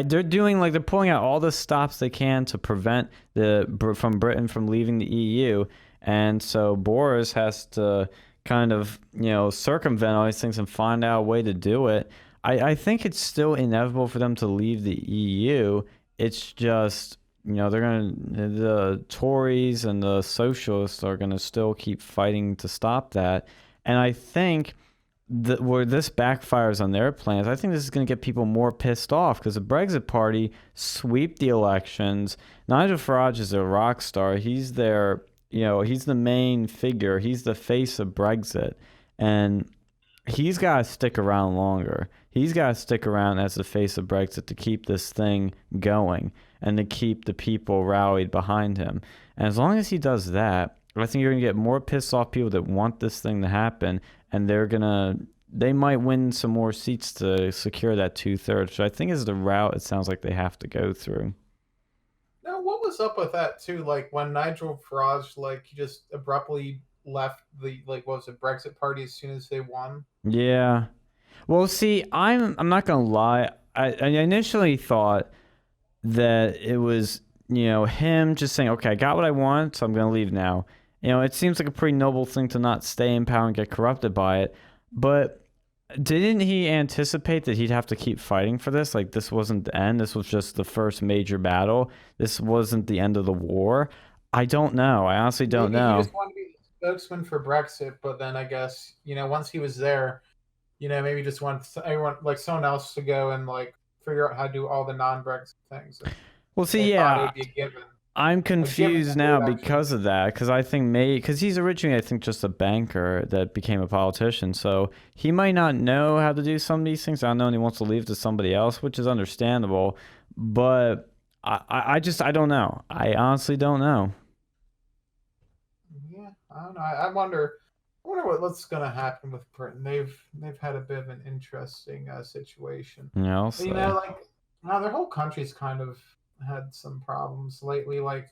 they're doing, like, they're pulling out all the stops they can to prevent from Britain from leaving the EU. And so Boris has to kind of, circumvent all these things and find out a way to do it. I think it's still inevitable for them to leave the EU. It's just, the Tories and the socialists are going to still keep fighting to stop that. And I think where this backfires on their plans, I think this is going to get people more pissed off because the Brexit Party sweep the elections. Nigel Farage is a rock star. He's their, he's the main figure. He's the face of Brexit. And he's got to stick around longer. He's got to stick around as the face of Brexit to keep this thing going and to keep the people rallied behind him. And as long as he does that, I think you're going to get more pissed off people that want this thing to happen, and they might win some more seats to secure that 2/3, which I think is the route it sounds like they have to go through. Now, what was up with that too? Like when Nigel Farage, like he just abruptly left the Brexit Party as soon as they won. Yeah. Well, see, I'm not gonna lie. I initially thought that it was him just saying, okay, I got what I want, so I'm gonna leave now. It seems like a pretty noble thing to not stay in power and get corrupted by it. But Didn't he anticipate that he'd have to keep fighting for this? Like, this wasn't the end. This was just the first major battle. This wasn't the end of the war. I don't know. I honestly don't Maybe he know. just wanted to be the spokesman for Brexit, but then I guess, once he was there, maybe just wanted everyone, like someone else to go and like figure out how to do all the non-Brexit things. And Well, see, they thought it yeah, would be a given. I'm confused that now they would because of that. Because I think because he's originally, I think, just a banker that became a politician. So he might not know how to do some of these things. I don't know, and he wants to leave to somebody else, which is understandable. But I don't know. I honestly don't know. Yeah, I don't know. I wonder what's going to happen with Britain. They've had a bit of an interesting situation. Yeah, Like now their whole country's kind of had some problems lately. Like,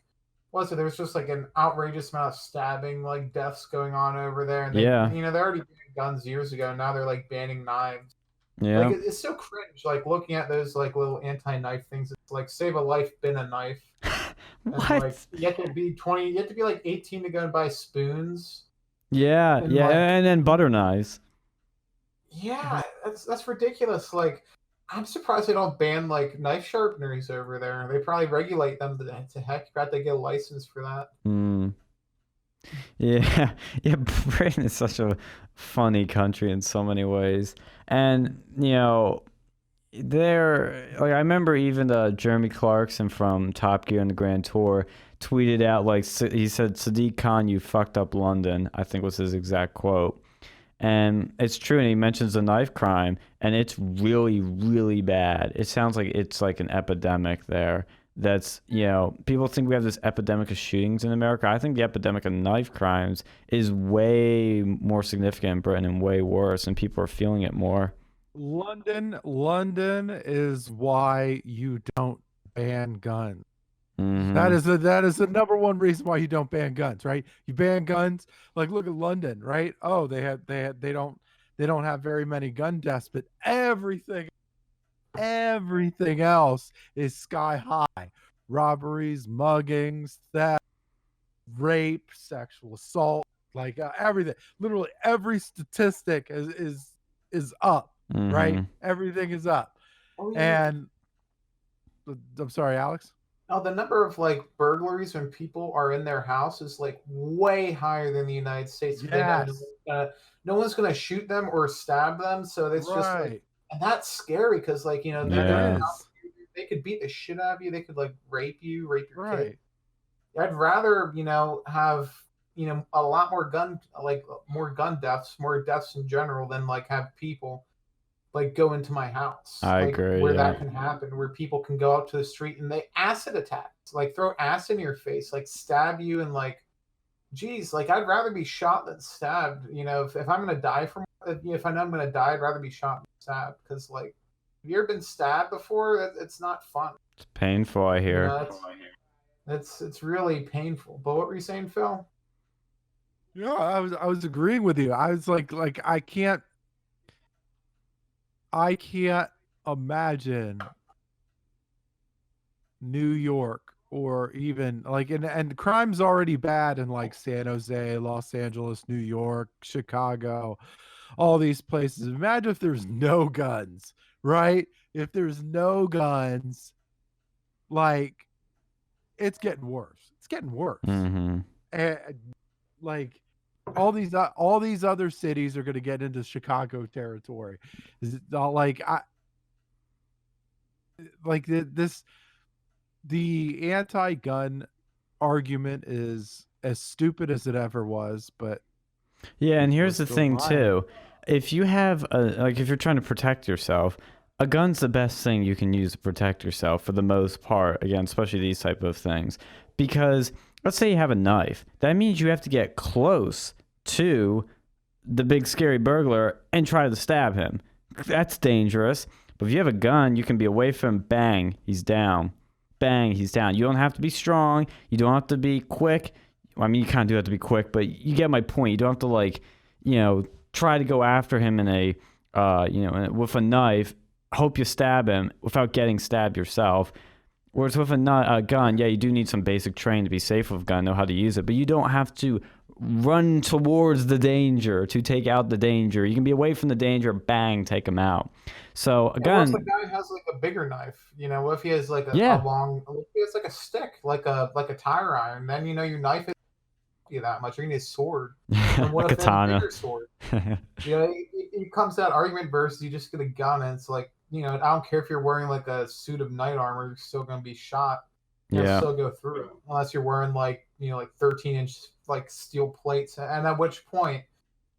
there was just like an outrageous amount of stabbing, like deaths going on over there, and they already banned guns years ago. Now they're like banning knives. Yeah. Like it's so cringe. Like looking at those like little anti-knife things. It's like save a life, bin a knife. What? And, like, you have to be 20. You have to be like 18 to go and buy spoons. Yeah, And, yeah, like, and then butter knives. Yeah, that's ridiculous. Like, I'm surprised they don't ban like knife sharpeners over there. They probably regulate them to heck. You got to get a license for that. Yeah, yeah. Britain is such a funny country in so many ways, and they're like, I remember even Jeremy Clarkson from Top Gear and the Grand Tour tweeted out, like, he said, "Sadiq Khan, you fucked up London," I think was his exact quote. And it's true, and he mentions the knife crime, and it's really, really bad. It sounds like it's like an epidemic there. That's, people think we have this epidemic of shootings in America. I think the epidemic of knife crimes is way more significant in Britain and way worse, and people are feeling it more. London is why you don't ban guns. Mm-hmm. That is the number one reason why you don't ban guns, right? You ban guns, like look at London, right? Oh, they don't have very many gun deaths, but everything else is sky high. Robberies, muggings, theft, rape, sexual assault, like everything. Literally every statistic is up, right? Everything is up. Oh, yeah. And I'm sorry, Alex. Oh, the number of like burglaries when people are in their house is like way higher than the United States. Yes. No one's gonna shoot them or stab them, so it's just like, and that's scary because like they could beat the shit out of you. They could like rape your kid. I'd rather have a lot more more gun deaths, more deaths in general than like have people like go into my house. I agree. Where that can happen, where people can go up to the street and they acid attacks, like throw acid in your face, like stab you, and like, geez, like I'd rather be shot than stabbed. If I'm gonna die if I know I'm gonna die, I'd rather be shot than stabbed. Because like, have you ever been stabbed before? It's not fun. It's painful, I hear. It's really painful. But what were you saying, Phil? Yeah, I was agreeing with you. I was like I can't imagine New York or even like, and crime's already bad in like San Jose, Los Angeles, New York, Chicago, all these places. Imagine if there's no guns, right? If there's no guns, like it's getting worse. It's getting worse. And like all these other cities are going to get into Chicago territory. The anti-gun argument is as stupid as it ever was, but yeah. And here's the thing too: if you have if you're trying to protect yourself, a gun's the best thing you can use to protect yourself for the most part. Again, especially these type of things, because let's say you have a knife. That means you have to get close to the big scary burglar and try to stab him. That's dangerous. But if you have a gun, you can be away from him. Bang, he's down. Bang, he's down. You don't have to be strong. You don't have to be quick. Well, I mean, you kind of do have to be quick, but you get my point. You don't have to like, try to go after him in a, with a knife, hope you stab him without getting stabbed yourself. Whereas with a gun, yeah, you do need some basic training to be safe with a gun, know how to use it, but you don't have to run towards the danger to take out the danger. You can be away from the danger, bang, take them out. So a What if gun, the guy has like a bigger knife? What if he has like a Yeah. long? What if he has like a stick, like a tire iron? Then your knife is you that much. You're gonna need a sword. And a what if he has a katana. bigger sword? It comes to that argument versus you just get a gun and it's like, I don't care if you're wearing like a suit of knight armor, you're still gonna be shot. You'll Yeah. still go through it unless you're wearing like 13-inch like steel plates. And at which point,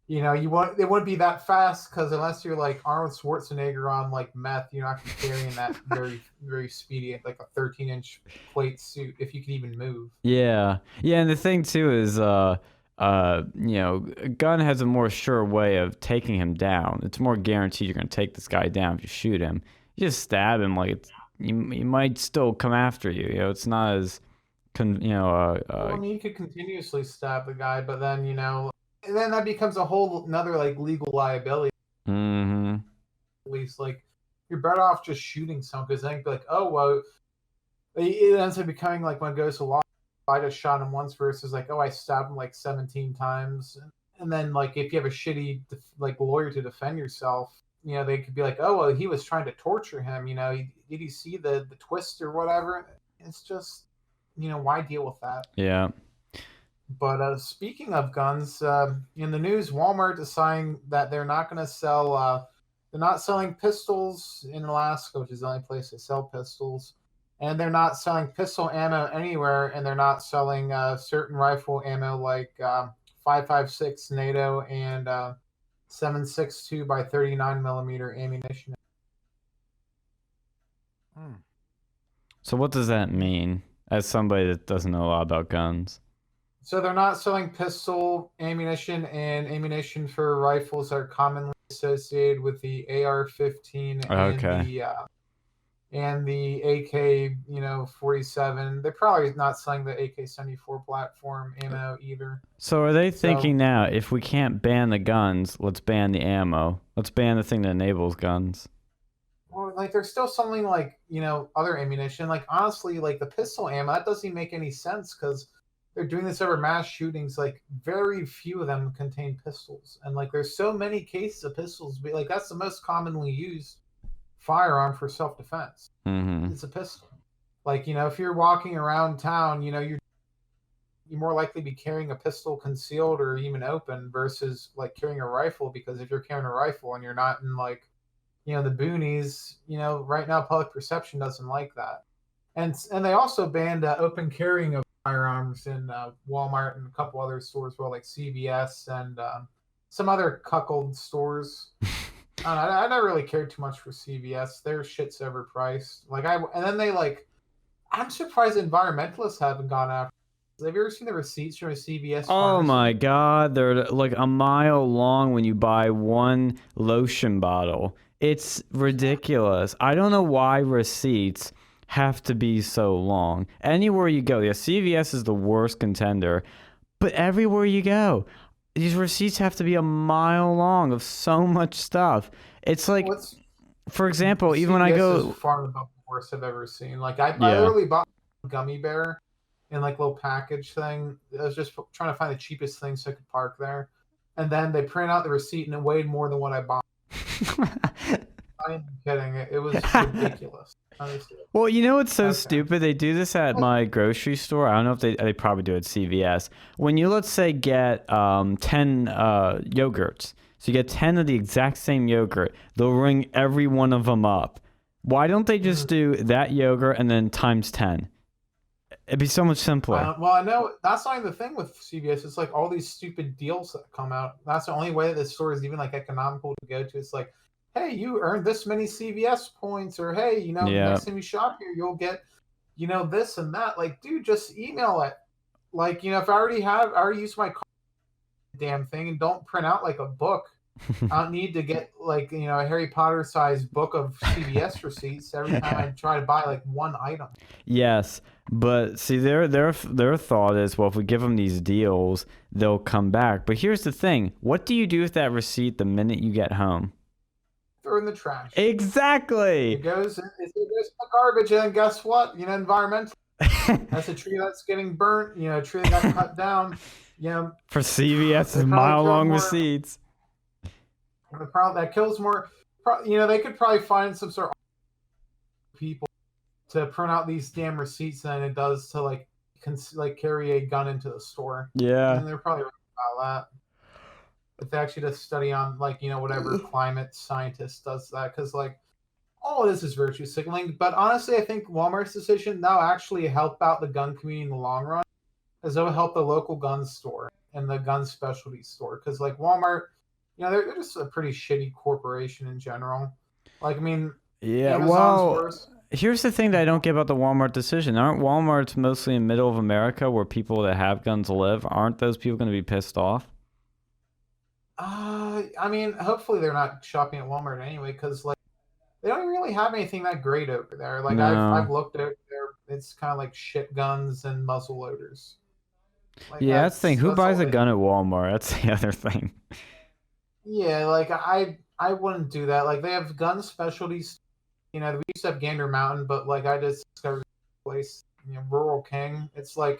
it wouldn't be that fast because unless you're like Arnold Schwarzenegger on like meth, you're not gonna be carrying that very very speedy like a 13-inch plate suit if you can even move. Yeah. And the thing too is, a gun has a more sure way of taking him down. It's more guaranteed you're gonna take this guy down if you shoot him. You just stab him, like he might still come after you. It's not as, Well, I mean, you could continuously stab the guy, but then and then that becomes a whole another like legal liability. Mm-hmm. At least like you're better off just shooting someone because then you'd be like, oh well, it ends up becoming like when it goes to law, I just shot him once versus like, oh, I stabbed him like 17 times, and then like if you have a shitty like lawyer to defend yourself, they could be like, oh well, he was trying to torture him. Did you see the twist or whatever? It's just why deal with that? Yeah. But speaking of guns, in the news, Walmart is saying that they're not going to sell. They're not selling pistols in Alaska, which is the only place they sell pistols, and they're not selling pistol ammo anywhere. And they're not selling certain rifle ammo like 5.56 NATO and 7.62 by 39 millimeter ammunition. So what does that mean? As somebody that doesn't know a lot about guns. So they're not selling pistol ammunition and ammunition for rifles that are commonly associated with the AR-15 and the AK, 47. They're probably not selling the AK-74 platform ammo either. So are they thinking now, if we can't ban the guns, let's ban the ammo. Let's ban the thing that enables guns. Well, like there's still something like, other ammunition. Like honestly, like the pistol ammo, that doesn't even make any sense because they're doing this over mass shootings. Like very few of them contain pistols, and like there's so many cases of pistols. Like that's the most commonly used firearm for self-defense. Mm-hmm. It's a pistol. Like if you're walking around town, you're more likely to be carrying a pistol concealed or even open versus like carrying a rifle. Because if you're carrying a rifle and you're not in like the boonies, right now public perception doesn't like that. And they also banned open carrying of firearms in Walmart and a couple other stores, well, like CVS and some other cuckold stores. I never really cared too much for CVS. Their shit's overpriced. And then I'm surprised environmentalists haven't gone after. Have you ever seen the receipts from a CVS? Oh pharmacy? my God, they're like a mile long when you buy one lotion bottle. It's ridiculous. I don't know why receipts have to be so long. Anywhere you go, CVS is the worst contender, but everywhere you go, these receipts have to be a mile long of so much stuff. It's like, for example, even when I go, is far above the worst I've ever seen. Like I literally bought a gummy bear in like little package thing. I was just trying to find the cheapest thing so I could park there, and then they print out the receipt and it weighed more than what I bought. I'm kidding. It was ridiculous. Honestly. Well, it's so stupid? They do this at my grocery store. I don't know if they probably do it at CVS. When you, let's say, get 10 yogurts, so you get 10 of the exact same yogurt, they'll ring every one of them up. Why don't they just do that yogurt and then times 10? It'd be so much simpler. Well, I know that's not even the thing with CVS. It's like all these stupid deals that come out. That's the only way that the store is even like economical to go to. It's like, hey, you earned this many CVS points, or hey, next time you shop here, you'll get, this and that. Like, dude, just email it. Like, if I already used my card, damn thing, and don't print out like a book. I don't need to get like a Harry Potter sized book of CVS receipts every time I try to buy like one item. Yes, but see, their thought is, well, if we give them these deals, they'll come back. But here's the thing: what do you do with that receipt the minute you get home? Throw in the trash. Exactly. It goes in the garbage, and then guess what? Environmental. That's a tree that's getting burnt. A tree that got cut down. Yeah, For CVS's they probably mile killed long more. receipts. The problem that kills more. They could probably find some sort of people to print out these damn receipts than it does to like carry a gun into the store. Yeah. And they're probably right about that. If they actually just study on like whatever climate scientist does that, because like all this is virtue signaling. But honestly, I think Walmart's decision now actually help out the gun community in the long run, as it will help the local gun store and the gun specialty store. Because like Walmart, they're just a pretty shitty corporation in general. Like I mean, Yeah, Amazon's well, worse. here's the thing that I don't get about the Walmart decision. Aren't Walmarts mostly in middle of America where people that have guns live? Aren't those people going to be pissed off? I mean, hopefully they're not shopping at Walmart anyway, because like they don't really have anything that great over there. Like I've No. looked at there, it's kind of like shit guns and muzzle loaders. Like Yeah, that's the thing. Who that's buys all a they gun at Walmart? That's the other thing. Yeah, like I wouldn't do that. Like they have gun specialties. We used to have Gander Mountain, but like I just discovered this place, Rural King. It is like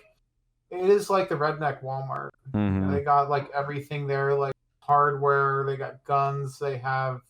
the redneck Walmart. Hmm. They got like everything there, like hardware. They got guns. They have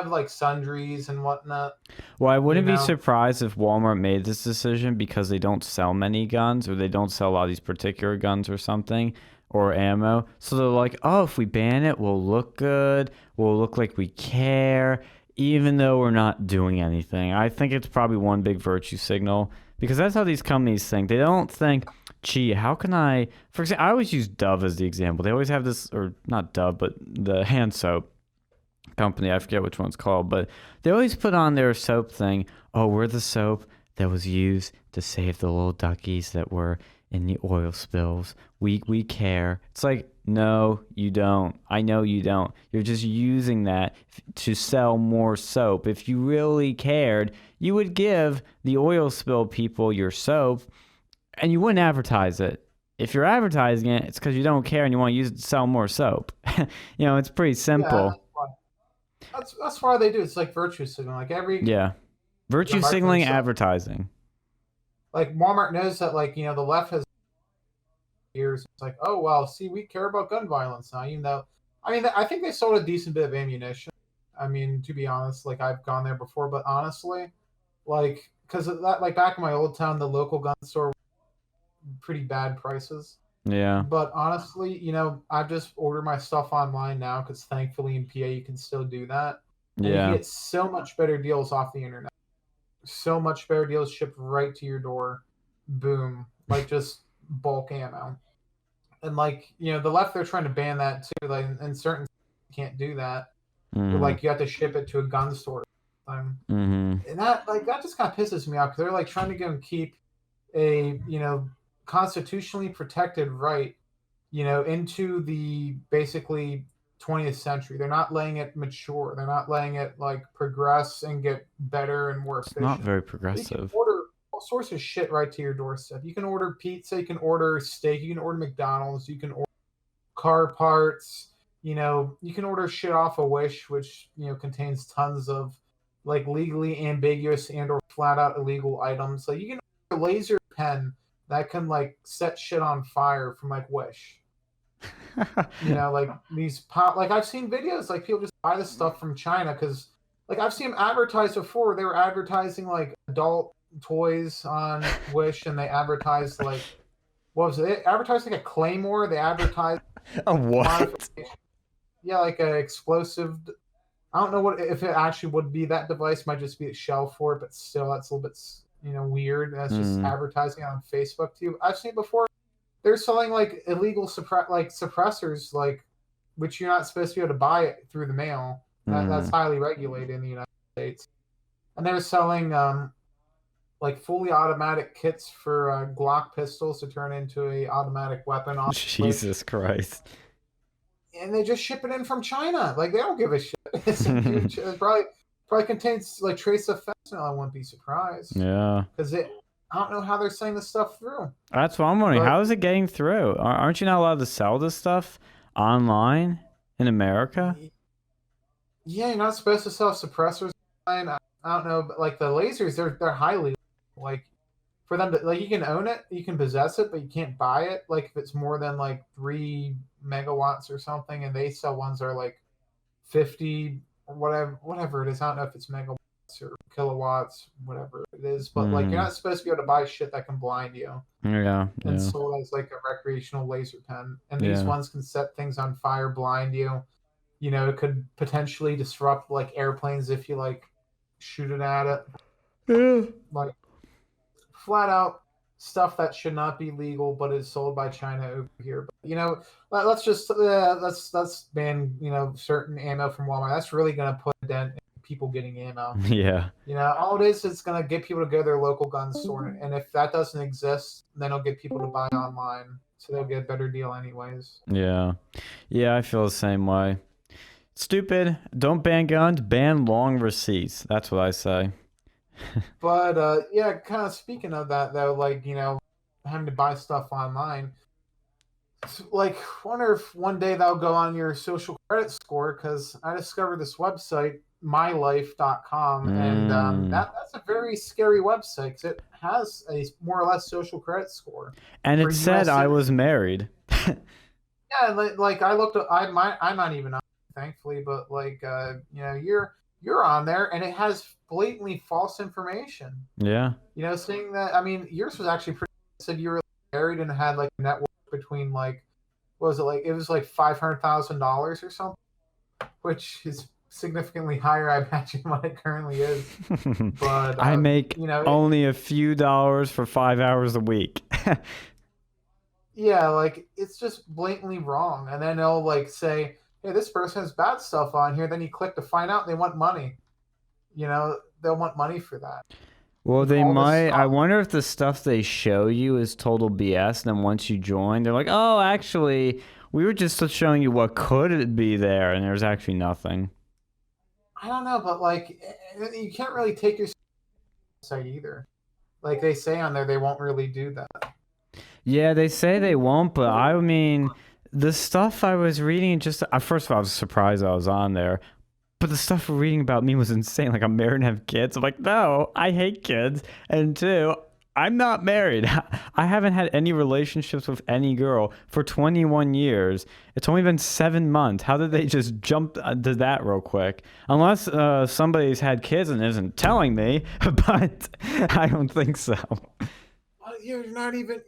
like sundries and whatnot. Well, I wouldn't be know? surprised if Walmart made this decision because they don't sell many guns, or they don't sell a lot of these particular guns or something, or ammo. So they're like, oh, if we ban it, we'll look good. We'll look like we care, even though we're not doing anything. I think it's probably one big virtue signal, because that's how these companies think. They don't think, gee, how can I... For example, I always use Dove as the example. They always have this, or not Dove, but the hand soap company. I forget which one's called, but they always put on their soap thing, oh, we're the soap that was used to save the little duckies that were in the oil spills. We care. It's like, no, you don't. I know you don't. You're just using that to sell more soap. If you really cared, you would give the oil spill people your soap and you wouldn't advertise it. If you're advertising it, it's because you don't care and you want to use it to sell more soap. It's pretty simple. Yeah, that's why they do. It's like virtue signaling. Like Virtue signaling advertising. Like Walmart knows that the left has years. It's like, oh well, see, we care about gun violence now. I think they sold a decent bit of ammunition. I mean, to be honest, like I've gone there before, but honestly, like because that, like back in my old town, the local gun store, pretty bad prices. Yeah. But honestly, I've just ordered my stuff online now because thankfully in PA you can still do that. And Yeah. you get so much better deals off the internet. So much better deals shipped right to your door. Boom. Like just bulk ammo. And the left, they're trying to ban that too. Like in certain you can't do that. Mm-hmm. Like you have to ship it to a gun store. Mm-hmm. And that just kind of pisses me off because they're like trying to go and keep a constitutionally protected right into the basically 20th century. They're not letting it mature. They're not letting it like progress and get better and more efficient. It's not very progressive. You can order all sorts of shit right to your doorstep. You can order pizza, you can order steak, you can order McDonald's, you can order car parts, you can order shit off of Wish, which contains tons of like legally ambiguous and or flat out illegal items. Like you can order a laser pen that can like set shit on fire from like Wish. Like these pop, like I've seen videos like people just buy this stuff from China because like I've seen them advertised before. They were advertising like adult toys on Wish, and they advertised like what was it? They advertised like a claymore. They advertised a what? Yeah, like an explosive. I don't know what if it actually would be that device. Might just be a shell for it, but still, that's a little bit weird. That's just advertising on Facebook too. I've seen it before. They're selling like illegal suppressors, like which you're not supposed to be able to buy it through the mail. That's highly regulated in the United States. And they're selling like fully automatic kits for Glock pistols to turn into a automatic weapon. Jesus Christ! And they just ship it in from China. Like they don't give a shit. It's huge. It probably contains like trace of fentanyl. I wouldn't be surprised. Yeah. Because I don't know how they're sending this stuff through. That's what I'm wondering. How is it getting through? Aren't you not allowed to sell this stuff online in America? Yeah, you're not supposed to sell suppressors online. I don't know, but like the lasers, they're highly like for them to like, you can own it, you can possess it, but you can't buy it. Like if it's more than like 3 megawatts or something, and they sell ones that are like 50 or whatever it is. I don't know if it's megawatts or kilowatts, whatever it is, but like you're not supposed to be able to buy shit that can blind you Yeah. and Yeah. sold as like a recreational laser pen. And these ones can set things on fire, blind you. You know, it could potentially disrupt like airplanes if you like shoot it at it. Yeah. Like flat out stuff that should not be legal, but is sold by China over here. But, you know, let's just let's ban, you know, certain ammo from Walmart. That's really gonna put a dent in people getting ammo. Yeah. You know, all it is, it's gonna get people to go to their local gun store, and if that doesn't exist, then it'll get people to buy online, so they'll get a better deal anyways. Yeah. Yeah, I feel the same way. Stupid. Don't ban guns, ban long receipts. That's what I say. But yeah, kind of speaking of that though, like, you know, having to buy stuff online, like, wonder if one day that'll go on your social credit score, because I discovered this website, mylife.com, and that's a very scary website because it has a more or less social credit score. And for it said US I was married. Yeah, like I looked at, I'm not even on, thankfully, but like you know, you're on there, and it has blatantly false information. Yeah. You know, saying that, I mean, yours was actually pretty, said you were married and had like a net worth between like, what was it, like, it was like $500,000 or something, which is significantly higher, I imagine, what it currently is. But I make, you know, only a few dollars for 5 hours a week. Yeah, like it's just blatantly wrong. And then they'll like say, hey, this person has bad stuff on here. Then you click to find out, they want money. You know, they'll want money for that. Well, they All this might. I stuff. wonder if the stuff they show you is total BS. And then once you join, they're like, oh, actually, we were just showing you what could be there. And there's actually nothing. I don't know, but like, you can't really take your site either. Like they say on there, they won't really do that. Yeah, they say they won't, but I mean, the stuff I was reading, just first of all, I was surprised I was on there, but the stuff we're reading about me was insane. Like, I'm married and have kids. I'm like, no, I hate kids. And two, I'm not married. I haven't had any relationships with any girl for 21 years. It's only been 7 months. How did they just jump to that real quick? Unless somebody's had kids and isn't telling me, but I don't think so. You're not even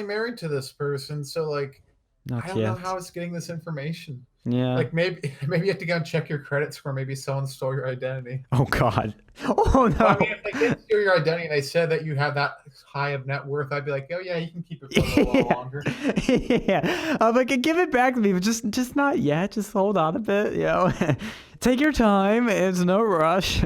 married to this person, so like, Not I don't yet. know how it's getting this information. Yeah. Like maybe you have to go and check your credit score. Maybe someone stole your identity. Oh God. Oh no. Well, I mean, if they did steal your identity and they said that you have that high of net worth, I'd be like, oh yeah, you can keep it for a little longer. Yeah. I'm like, give it back to me, but just not yet. Just hold on a bit, you know. Take your time. It's no rush.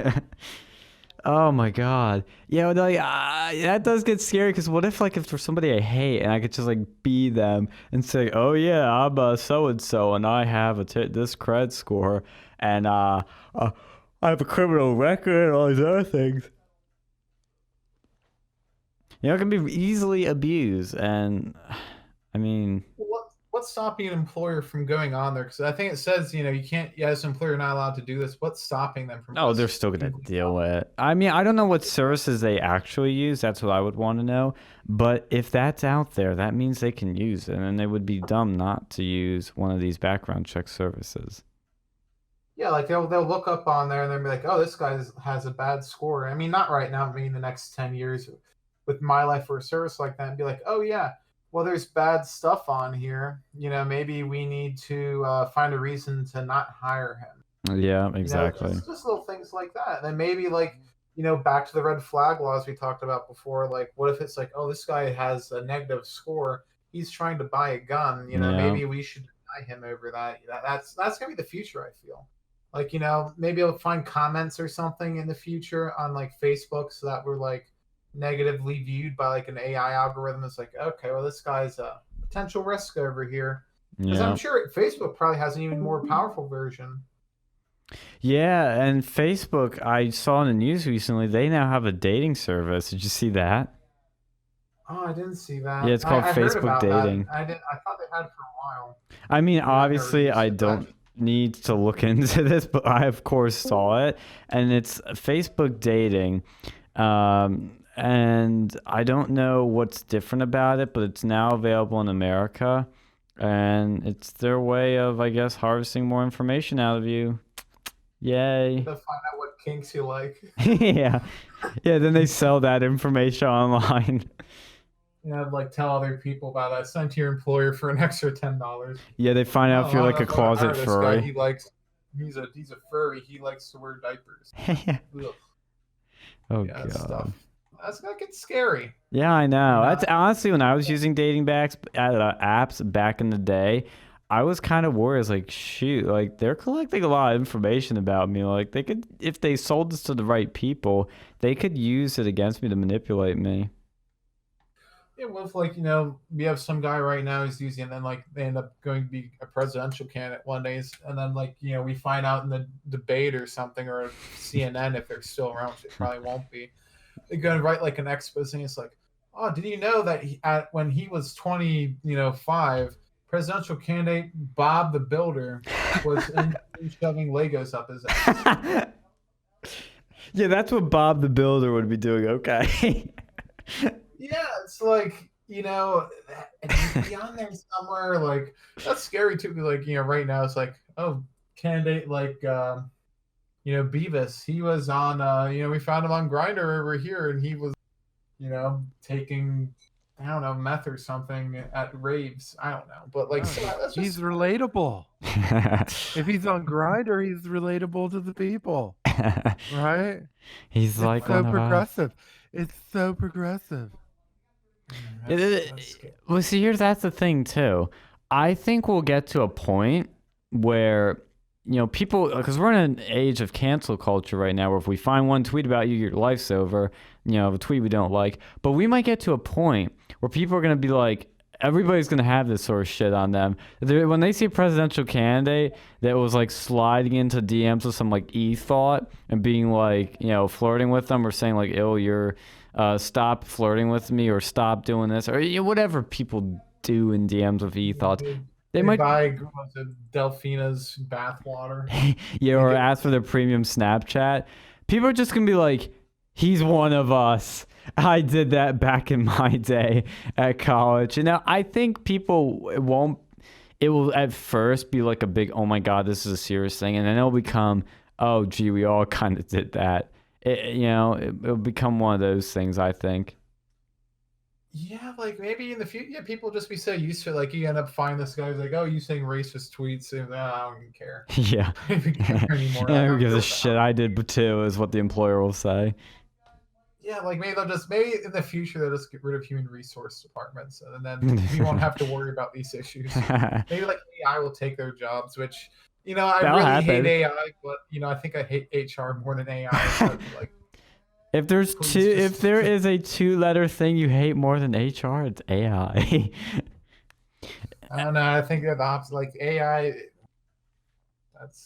Oh my God. Yeah, well, like, that does get scary, because what if there's somebody I hate and I could just like be them and say, oh yeah, I'm so-and-so and I have this cred score and I have a criminal record and all these other things. You know, it can be easily abused, and I mean... What's stopping an employer from going on there? Because I think it says, you know, you can't, as an employer, you're not allowed to do this. What's stopping them from... Oh, they're still going to deal with it. I mean, I don't know what services they actually use. That's what I would want to know. But if that's out there, that means they can use it. And they would be dumb not to use one of these background check services. Yeah, like they'll look up on there and they'll be like, oh, this guy has a bad score. I mean, not right now, maybe in the next 10 years with My Life or a service like that, and be like, oh yeah, well, there's bad stuff on here. You know, maybe we need to find a reason to not hire him. Yeah, exactly. You know, just little things like that. And then maybe like, you know, back to the red flag laws we talked about before. Like, what if it's like, oh, this guy has a negative score. He's trying to buy a gun. You know, maybe we should deny him over that. That's gonna be the future, I feel. Like, you know, maybe I'll find comments or something in the future on like Facebook so that we're like negatively viewed by like an AI algorithm. It's like, okay, well, this guy's a potential risk over here. Because I'm sure Facebook probably has an even more powerful version. Yeah, and Facebook, I saw in the news recently, they now have a dating service. Did you see that? Oh, I didn't see that. Yeah, it's called Facebook Dating. That. I thought they had it for a while. I mean, obviously, I don't need to look into this, but I, of course, saw it. And it's Facebook Dating. and I don't know what's different about it, but it's now available in America, and it's their way of, I guess, harvesting more information out of you. Yay. To find out what kinks you like. Yeah. Yeah, then they sell that information online. You know, like tell other people about it. Send to your employer for an extra $10. Yeah, they find out if you're like a closet furry. He likes. He's a furry. He likes to wear diapers. Ugh. Oh Yeah, god. stuff. That's gonna get scary. Yeah, I know. Yeah. That's honestly when I was using dating apps back in the day, I was kind of worried. I was like, shoot, like they're collecting a lot of information about me. Like they could, if they sold this to the right people, they could use it against me to manipulate me. Yeah, with like, you know, we have some guy right now who's using, and then like they end up going to be a presidential candidate one day, and then like, you know, we find out in the debate or something, or CNN if they're still around, which they probably won't be. They're going to write like an expose, and it's like, oh, did you know that when he was 25, presidential candidate Bob the Builder was shoving Legos up his ass. Yeah, that's what Bob the Builder would be doing. Okay. Yeah, it's like, you know, and be on there somewhere. Like, that's scary too. Like, you know, right now it's like, oh, candidate like, you know, Beavis. He was on, you know, we found him on Grindr over here, and he was, you know, taking, I don't know, meth or something at raves. I don't know, but like, so that's just, He's relatable. If he's on Grindr, he's relatable to the people, right? He's It's like so one of us. progressive. It's so progressive. Well, see, that's the thing too. I think we'll get to a point where, you know, people, because we're in an age of cancel culture right now, where if we find one tweet about you, your life's over. You know, a tweet we don't like. But we might get to a point where people are going to be like, everybody's going to have this sort of shit on them. When they see a presidential candidate that was like sliding into DMs with some like e-thought and being like, you know, flirting with them or saying like, oh, you're stop flirting with me or stop doing this, or you know, whatever people do in DMs with e-thoughts. They might buy Delphina's bathwater. Yeah, or ask for their premium Snapchat. People are just going to be like, he's one of us. I did that back in my day at college. You know, I think people it will at first be like a big, oh my God, this is a serious thing. And then it'll become, oh, gee, we all kind of did that. It'll become one of those things, I think. Yeah, like maybe in the future, yeah, people just be so used to it. Like you end up finding this guy who's like, oh, you saying racist tweets. And, I don't even care. Yeah. Yeah, who gives a shit? I did too, is what the employer will say. Yeah, like maybe in the future they'll just get rid of human resource departments, and then we won't have to worry about these issues. Maybe like AI will take their jobs, which, you know, I really hate AI, but you know, I think I hate HR more than AI. So like, if there is a 2-letter thing you hate more than HR, it's AI. I don't know. I think they're the opposite. Like AI,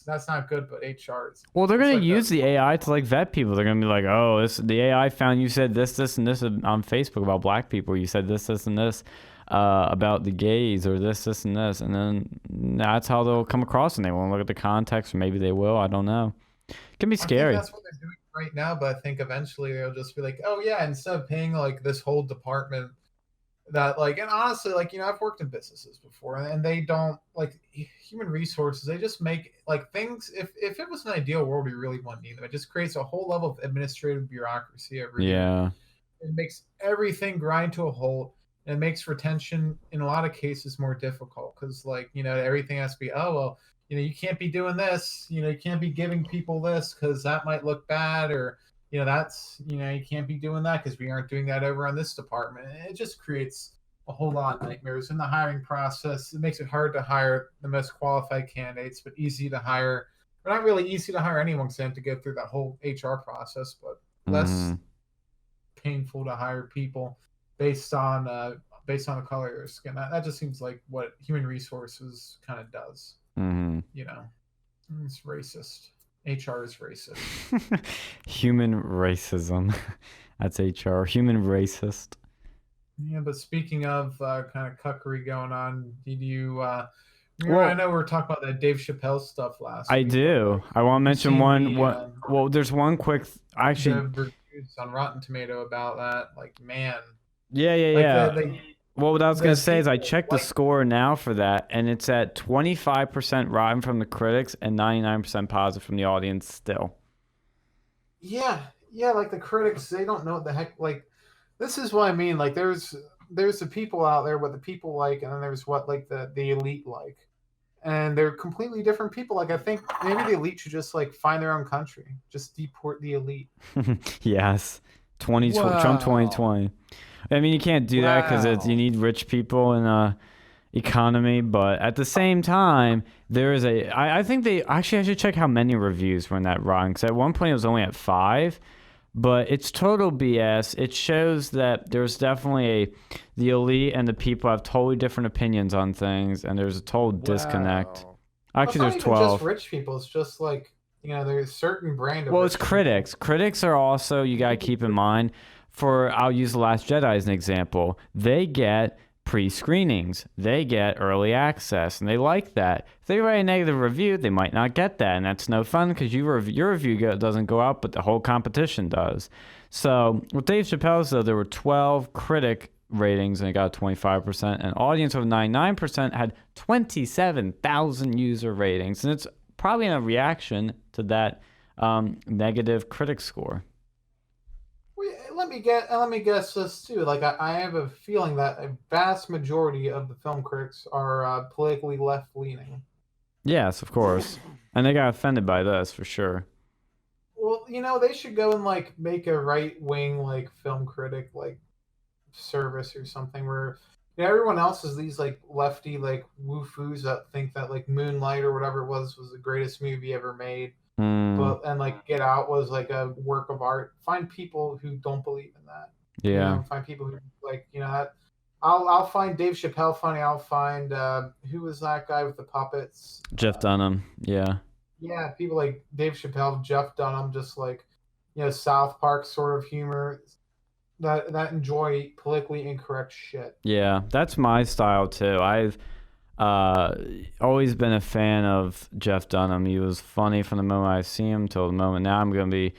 that's not good, but HR is. Well, they're gonna use the AI to like vet people. They're gonna be like, oh, the AI found you said this, and this on Facebook about black people. You said this, and this about the gays, or this, and this, and then that's how they'll come across, and they won't look at the context, or maybe they will. I don't know. It can be scary. I think that's what they're doing right now, but I think eventually they'll just be like, oh yeah, instead of paying like this whole department that like, and honestly, like, you know, I've worked in businesses before, and they don't like human resources. They just make like things. If it was an ideal world, we really wouldn't need them. It just creates a whole level of administrative bureaucracy every year. It makes everything grind to a halt, and it makes retention in a lot of cases more difficult because, like, you know, everything has to be, oh well, you know, you can't be doing this. You know, you can't be giving people this because that might look bad, or you know, that's, you know, you can't be doing that because we aren't doing that over on this department. And it just creates a whole lot of nightmares in the hiring process. It makes it hard to hire the most qualified candidates, but easy to hire. But not really easy to hire anyone because they have to go through that whole HR process, but less painful to hire people based on the color of their skin. That just seems like what human resources kind of does. You know, it's racist. HR is racist. Human racism. That's HR. Human racist. Yeah, but speaking of kind of cuckery going on, did you? I know we were talking about that Dave Chappelle stuff last week. I do. I want to mention one. Well, there's one quick. Actually, reviews on Rotten Tomato about that. Like, man, Yeah, yeah, like yeah. Well, what I was the gonna say is I people checked the like, score now for that, and it's at 25% rotten from the critics and 99% positive from the audience still. yeah, yeah, like the critics, they don't know what the heck. Like, this is what I mean. Like, there's the people out there, what the people like, and then there's what like the elite like, and they're completely different people. Like, I think maybe the elite should just like find their own country, just deport the elite. Yes. Trump Wow. 2020. I mean, you can't do that because you Wow. need rich people in a economy, but at the same time, there is I think I should check how many reviews were in that wrong, because at one point it was only at 5, but it's total BS. It shows that there's definitely the elite and the people have totally different opinions on things, and there's a total disconnect. Wow. Well, it's Actually, not there's even just 12. rich people. It's just like, there's a certain brand of Well, it's rich people. critics. Critics are also, you got to keep in mind, I'll use The Last Jedi as an example. They get pre-screenings. They get early access, and they like that. If they write a negative review, they might not get that, and that's no fun because your review doesn't go out, but the whole competition does. So with Dave Chappelle, though, there were 12 critic ratings, and it got 25%. An audience of 99% had 27,000 user ratings, and it's probably in a reaction to that negative critic score. Let me guess this too. Like, I have a feeling that a vast majority of the film critics are politically left leaning. Yes, of course. And they got offended by this for sure. Well, they should go and like make a right wing like film critic like service or something where everyone else is these like lefty like woofoos that think that like Moonlight or whatever it was the greatest movie ever made. Mm, But and like Get Out was like a work of art. Find people who don't believe in that. yeah. Find people who like that. I'll find Dave Chappelle funny. I'll find who was that guy with the puppets? Jeff Dunham. Yeah. Yeah, people like Dave Chappelle, Jeff Dunham, just like South Park sort of humor that enjoy politically incorrect shit. Yeah. That's my style too. I've always been a fan of Jeff Dunham. He was funny from the moment I see him till the moment now. I'm going to be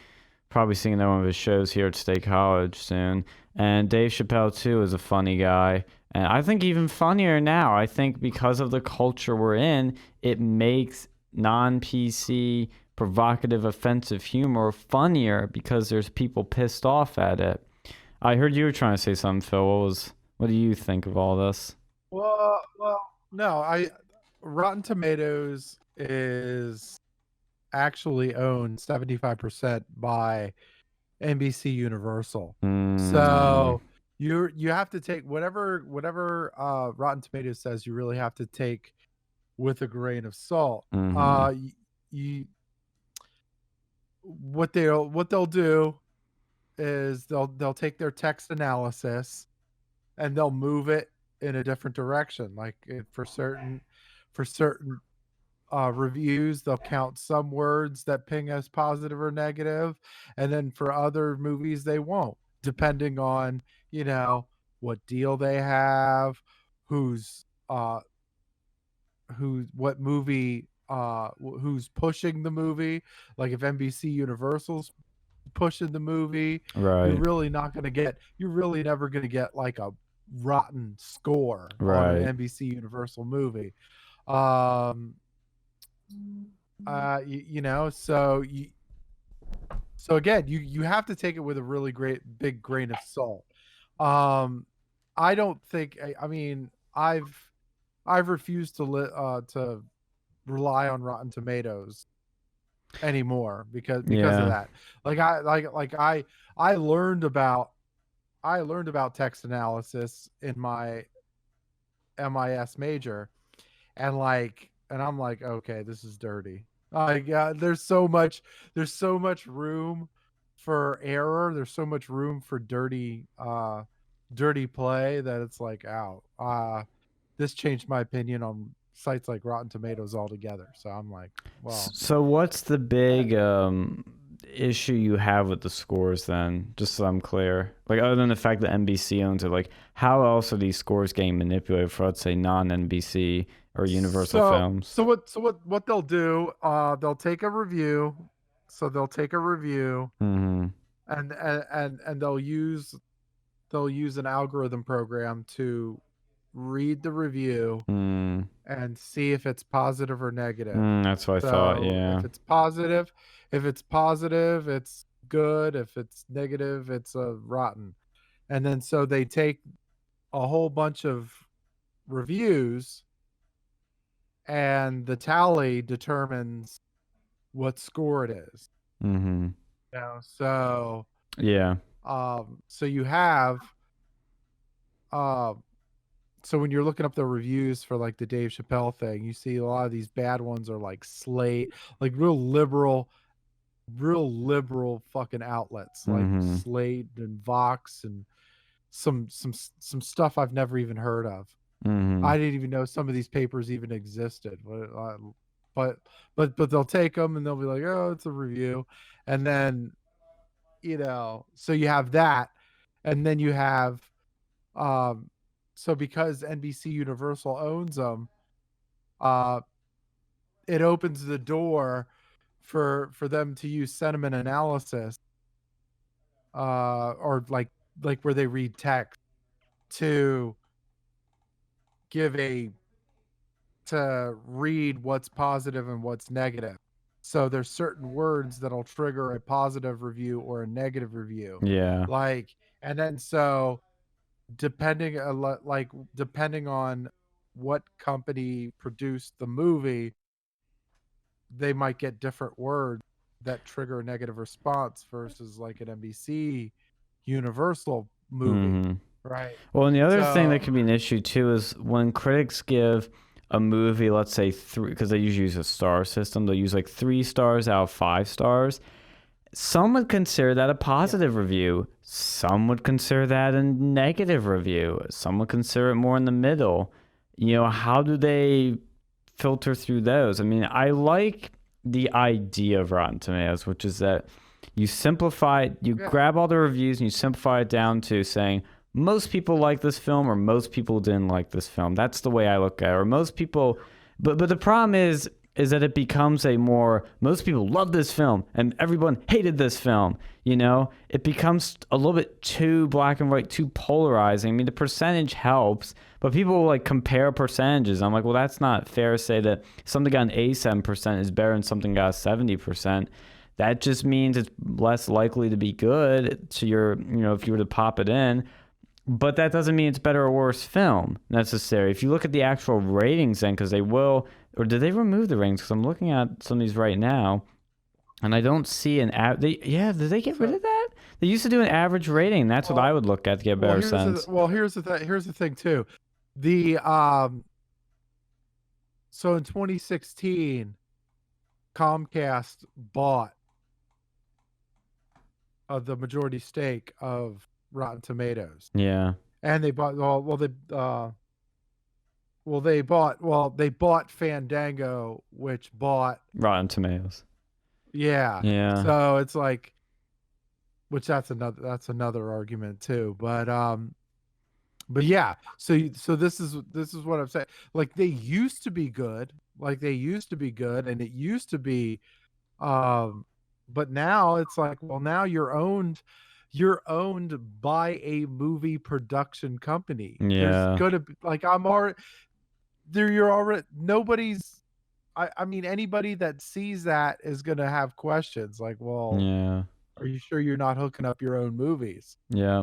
probably seeing one of his shows here at State College soon. And Dave Chappelle too is a funny guy. And I think even funnier now. I think because of the culture we're in, it makes non-PC, provocative, offensive humor funnier because there's people pissed off at it. I heard you were trying to say something, Phil. What do you think of all this? Well, no, Rotten Tomatoes is actually owned 75% by NBC Universal. So you have to take whatever Rotten Tomatoes says, you really have to take with a grain of salt. What they'll do is they'll take their text analysis and they'll move it in a different direction. Like for certain reviews, they'll count some words that ping as positive or negative, and then for other movies they won't, depending on what deal they have, what movie, who's pushing the movie. Like if NBC Universal's pushing the movie, Right. you're really never gonna get like a rotten score Right. on an NBC Universal movie. So again, you have to take it with a really big grain of salt. I don't think, I mean, I've refused to rely on Rotten Tomatoes anymore because of that. I learned about text analysis in my MIS major, and I'm like, okay, this is dirty. There's so much room for error. There's so much room for dirty play that it's like, this changed my opinion on sites like Rotten Tomatoes altogether. So I'm like, well. So what's the big issue you have with the scores then? Just so I'm clear. Like, other than the fact that NBC owns it, like, how else are these scores getting manipulated for, let's say, non-NBC or Universal Films? So what they'll do? They'll take a review. So they'll take a review, Mm-hmm. and they'll use an algorithm program to read the review Mm, and see if it's positive or negative. that's what I thought. So Yeah. if it's positive, it's good. If it's negative, it's rotten. And then so they take a whole bunch of reviews, and the tally determines what score it is. Mm-hmm. So Yeah. so you have so when you're looking up the reviews for like the Dave Chappelle thing, you see a lot of these bad ones are like Slate, like real liberal fucking outlets like Mm-hmm. Slate and Vox and some stuff I've never even heard of. Mm-hmm. I didn't even know some of these papers even existed. But they'll take them and they'll be like, oh, it's a review, and then so you have that, and then you have so because NBC Universal owns them, it opens the door for them to use sentiment analysis, or like where they read text to give to read what's positive and what's negative. So there's certain words that'll trigger a positive review or a negative review. Yeah. Like, and then so depending depending on what company produced the movie, they might get different words that trigger a negative response versus like an NBC Universal movie, Mm-hmm. right? Well, and the other thing that So could be an issue too is when critics give a movie, let's say 3, because they usually use a star system, they'll use like 3 stars out of 5 stars. Some would consider that a positive review. Some would consider that a negative review. Some would consider it more in the middle. How do they filter through those? I mean, I like the idea of Rotten Tomatoes, which is that you simplify, you grab all the reviews and you simplify it down to saying, most people like this film or most people didn't like this film. That's the way I look at it. Or most people, but the problem is that it becomes most people love this film and everyone hated this film. It becomes a little bit too black and white, too polarizing. I mean, the percentage helps, but people like compare percentages. I'm like, well, that's not fair to say that something got an 87% is better than something got a 70%. That just means it's less likely to be good to if you were to pop it in. But that doesn't mean it's better or worse film necessarily. If you look at the actual ratings then, because they will, or did they remove the ratings? Because I'm looking at some of these right now, and I don't see an did they get rid of that? They used to do an average rating. That's what I would look at to get a better sense. Here's the thing too. The so in 2016, Comcast bought the majority stake of Rotten Tomatoes. Yeah. And they bought they bought Fandango, which bought Rotten Tomatoes. Yeah. Yeah. So it's like, which that's another argument too. But yeah. So this is what I'm saying. Like they used to be good. And it used to be, but now it's like, well, now you're owned by a movie production company. Yeah. There's gonna be like nobody's. I mean, anybody that sees that is gonna have questions like, well, Yeah. are you sure you're not hooking up your own movies? Yeah.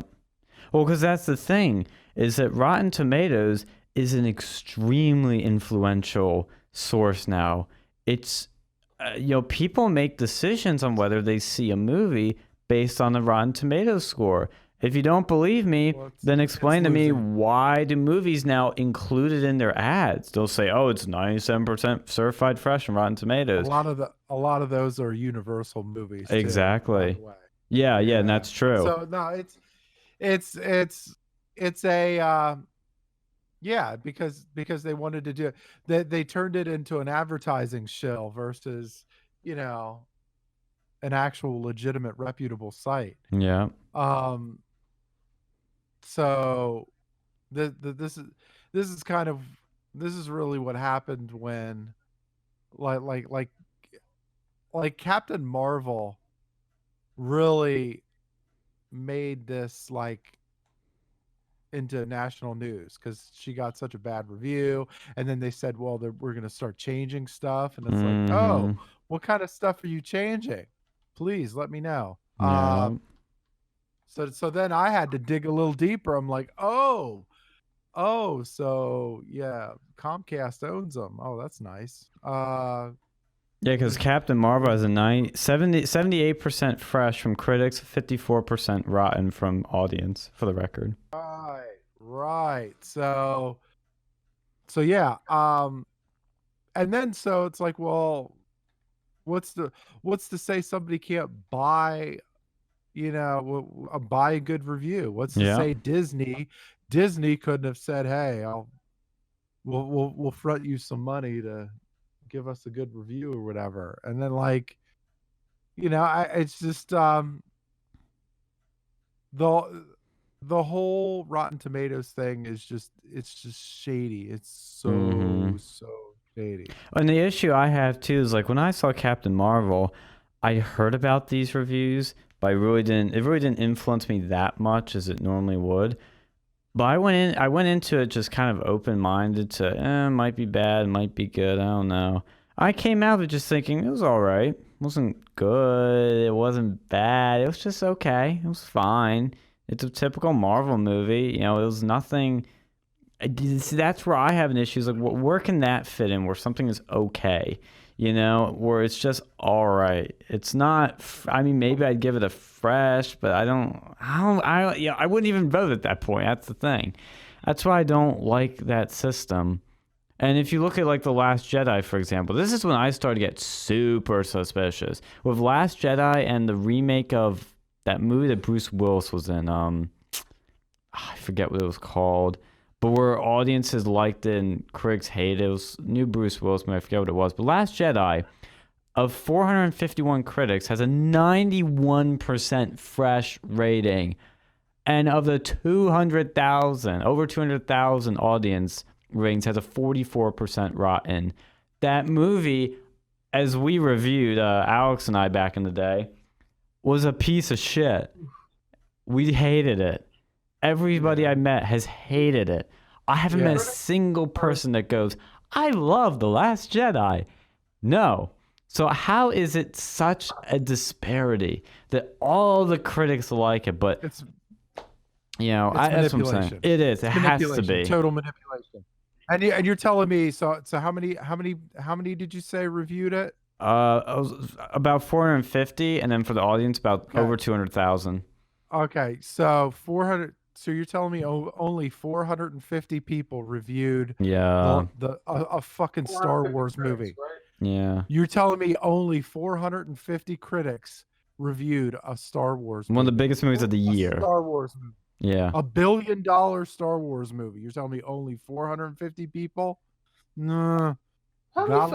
Well, because that's the thing, is that Rotten Tomatoes is an extremely influential source now. It's, people make decisions on whether they see a movie based on the Rotten Tomatoes score. If you don't believe me, then explain to me, why do movies now include it in their ads? They'll say, oh, it's 97% certified fresh on Rotten Tomatoes. A lot of those are Universal movies. Exactly. Too, by the way. Yeah, and that's true. So no, it's a because they wanted to do it. They turned it into an advertising shill versus an actual legitimate reputable site. Yeah. So this is really what happened when like Captain Marvel really made this like into national news because she got such a bad review, and then they said, well, we're going to start changing stuff, and it's like, oh, Mhm. what kind of stuff are you changing? Please let me know. Yeah. So then I had to dig a little deeper. I'm like, oh, so yeah, Comcast owns them. Oh, that's nice. Yeah, because Captain Marvel has a 78% fresh from critics, 54% rotten from audience, for the record. Right. So yeah. And then so it's like, well, what's to say somebody can't buy, buy a good review? What's to Yeah. say Disney couldn't have said, hey, we'll front you some money to give us a good review or whatever. And then like, it's just the whole Rotten Tomatoes thing is it's just shady. It's so shady. And the issue I have too is like when I saw Captain Marvel, I heard about these reviews, but it really didn't influence me that much as it normally would. But I went into it just kind of open-minded to, it might be bad, it might be good, I don't know. I came out of it just thinking it was all right. It wasn't good, it wasn't bad, it was just okay, it was fine. It's a typical Marvel movie, it was nothing. That's where I have an issue. Is like, where can that fit in? Where something is okay, where it's just all right. It's not. I mean, maybe I'd give it a fresh, but I wouldn't even vote at that point. That's the thing. That's why I don't like that system. And if you look at like The Last Jedi, for example, this is when I started to get super suspicious with Last Jedi and the remake of that movie that Bruce Willis was in. I forget what it was called. But where audiences liked it and critics hated it, it was new Bruce Willis movie. I forget what it was. But Last Jedi, of 451 critics, has a 91% fresh rating. And of the over 200,000 audience ratings, has a 44% rotten. That movie, as we reviewed, Alex and I back in the day, was a piece of shit. We hated it. Everybody I met has hated it. I haven't met a single person that goes, I love The Last Jedi. No. So how is it such a disparity that all the critics like it, but it's that's what I'm saying. It is. It has to be total manipulation. And you're telling me so how many did you say reviewed it? About 450, and then for the audience about over 200,000. Okay, so 400. So you're telling me only 450 people reviewed a fucking Star Wars movie? Right? Yeah. You're telling me only 450 critics reviewed a Star Wars movie? One of the biggest movies of the year. Star Wars movie. Yeah. $1 billion Star Wars movie. You're telling me only 450 people? No. How many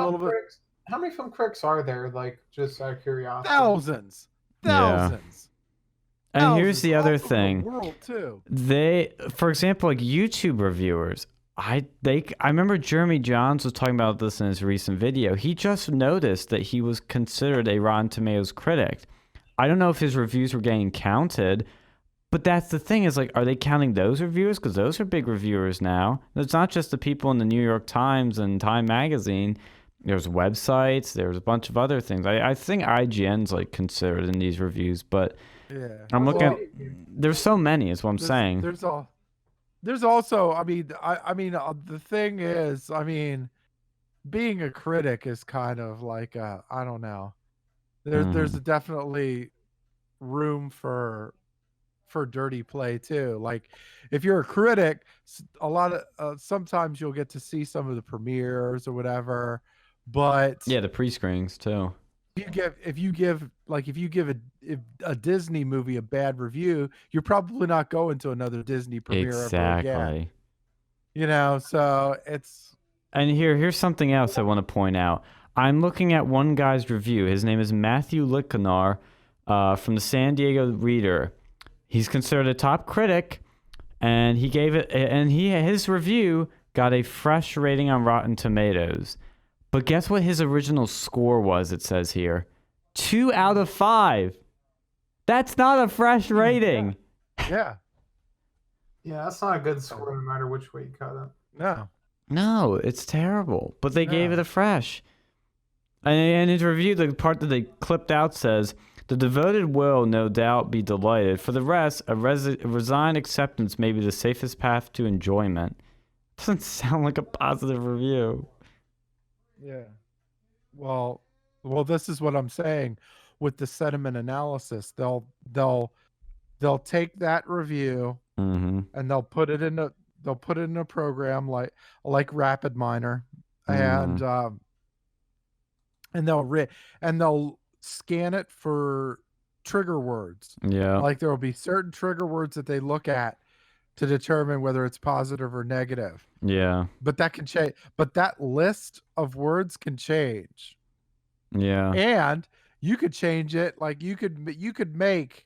film critics are there? Like, just out of curiosity. Thousands. Yeah. And here's the other thing. The world too. They, for example, like YouTube reviewers, I remember Jeremy Johns was talking about this in his recent video. He just noticed that he was considered a Rotten Tomatoes critic. I don't know if his reviews were getting counted, but that's the thing is like, are they counting those reviewers? Because those are big reviewers now. It's not just the people in the New York Times and Time Magazine. There's websites. There's a bunch of other things. I think IGN's like considered in these reviews, but I'm looking at. There's so many. Is what I'm saying. There's also. I mean, the thing is, I mean, being a critic is kind of like I don't know. There's definitely room for dirty play too. Like if you're a critic, a lot of sometimes you'll get to see some of the premieres or whatever. But yeah, the pre-screenings too. If you give a Disney movie a bad review, you're probably not going to another Disney premiere ever again. So it's. And here's something else I want to point out. I'm looking at one guy's review. His name is Matthew Litkinar from the San Diego Reader. He's considered a top critic, and he gave it, and his review got a fresh rating on Rotten Tomatoes. But guess what his original score was? It says here, 2 out of 5. That's not a fresh rating. Yeah. Yeah, that's not a good score no matter which way you cut it. No. No, it's terrible. But they gave No. it a fresh. And in his review, the part that they clipped out says, the devoted will no doubt be delighted. For the rest, a resigned acceptance may be the safest path to enjoyment. Doesn't sound like a positive review. Yeah. Well, this is what I'm saying with the sentiment analysis. They'll take that review and they'll put it in a program like RapidMiner, and they'll scan it for trigger words. Yeah. Like there will be certain trigger words that they look at to determine whether it's positive or negative. Yeah. But that can change. But that list of words can change. Yeah. And you could change it. Like you could make,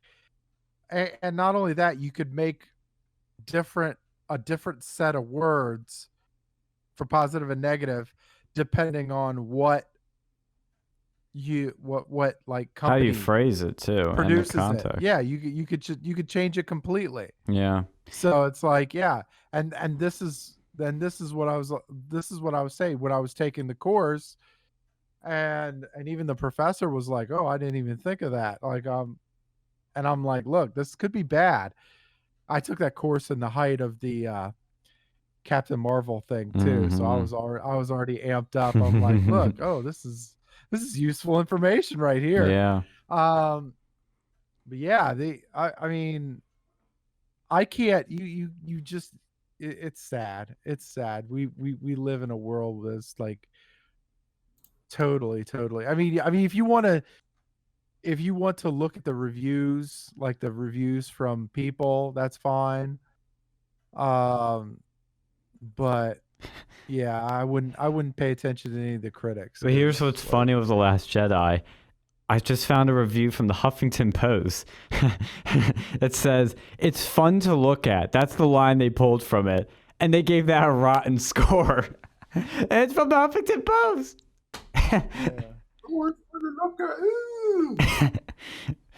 and not only that, you could make a different set of words for positive and negative, depending on what like How company you phrase it too, and the produces it. context. Yeah, you could change it completely. Yeah. So it's like, yeah, and this is what I was saying when I was taking the course, and even the professor was like, "Oh, I didn't even think of that." Like, and I'm like, "Look, this could be bad." I took that course in the height of the Captain Marvel thing too, so I was already amped up. I'm like, "Look, oh, this is useful information right here." Yeah. But yeah, I mean, I can't. You just. It's sad. It's sad. We live in a world that's like totally. I mean, if you want to look at the reviews, like the reviews from people, that's fine. But yeah, I wouldn't pay attention to any of the critics. But here's what's funny with The Last Jedi. I just found a review from the Huffington Post that says, it's fun to look at. That's the line they pulled from it. And they gave that a rotten score. And it's from the Huffington Post.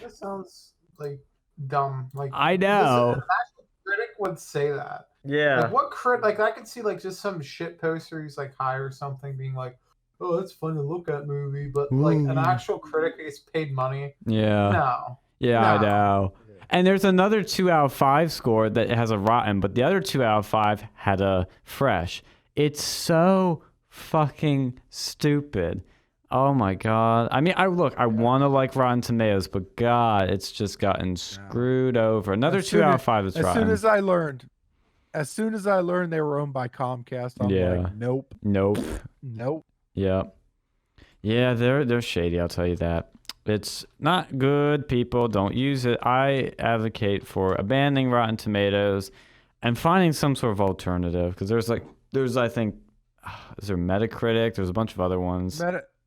That sounds like dumb. Like I know. An actual critic would say that. Yeah. Like what crit? Like I could see like just some shit poster who's like high or something being like, "Oh, that's fun to look at movie," but like an actual critic who gets paid money. Yeah. No. Yeah, No. I know. And there's another 2 out of 5 score that has a rotten, but the other 2 out of 5 had a fresh. It's so fucking stupid. Oh my god. I mean, I want to like Rotten Tomatoes, but god, it's just gotten screwed over. Another 2 out of 5 is rotten. As soon as I learned they were owned by Comcast, I'm like, nope. Yeah. Yeah, they're shady, I'll tell you that. It's not good, people. Don't use it. I advocate for abandoning Rotten Tomatoes and finding some sort of alternative, because there's I think, is there Metacritic? There's a bunch of other ones.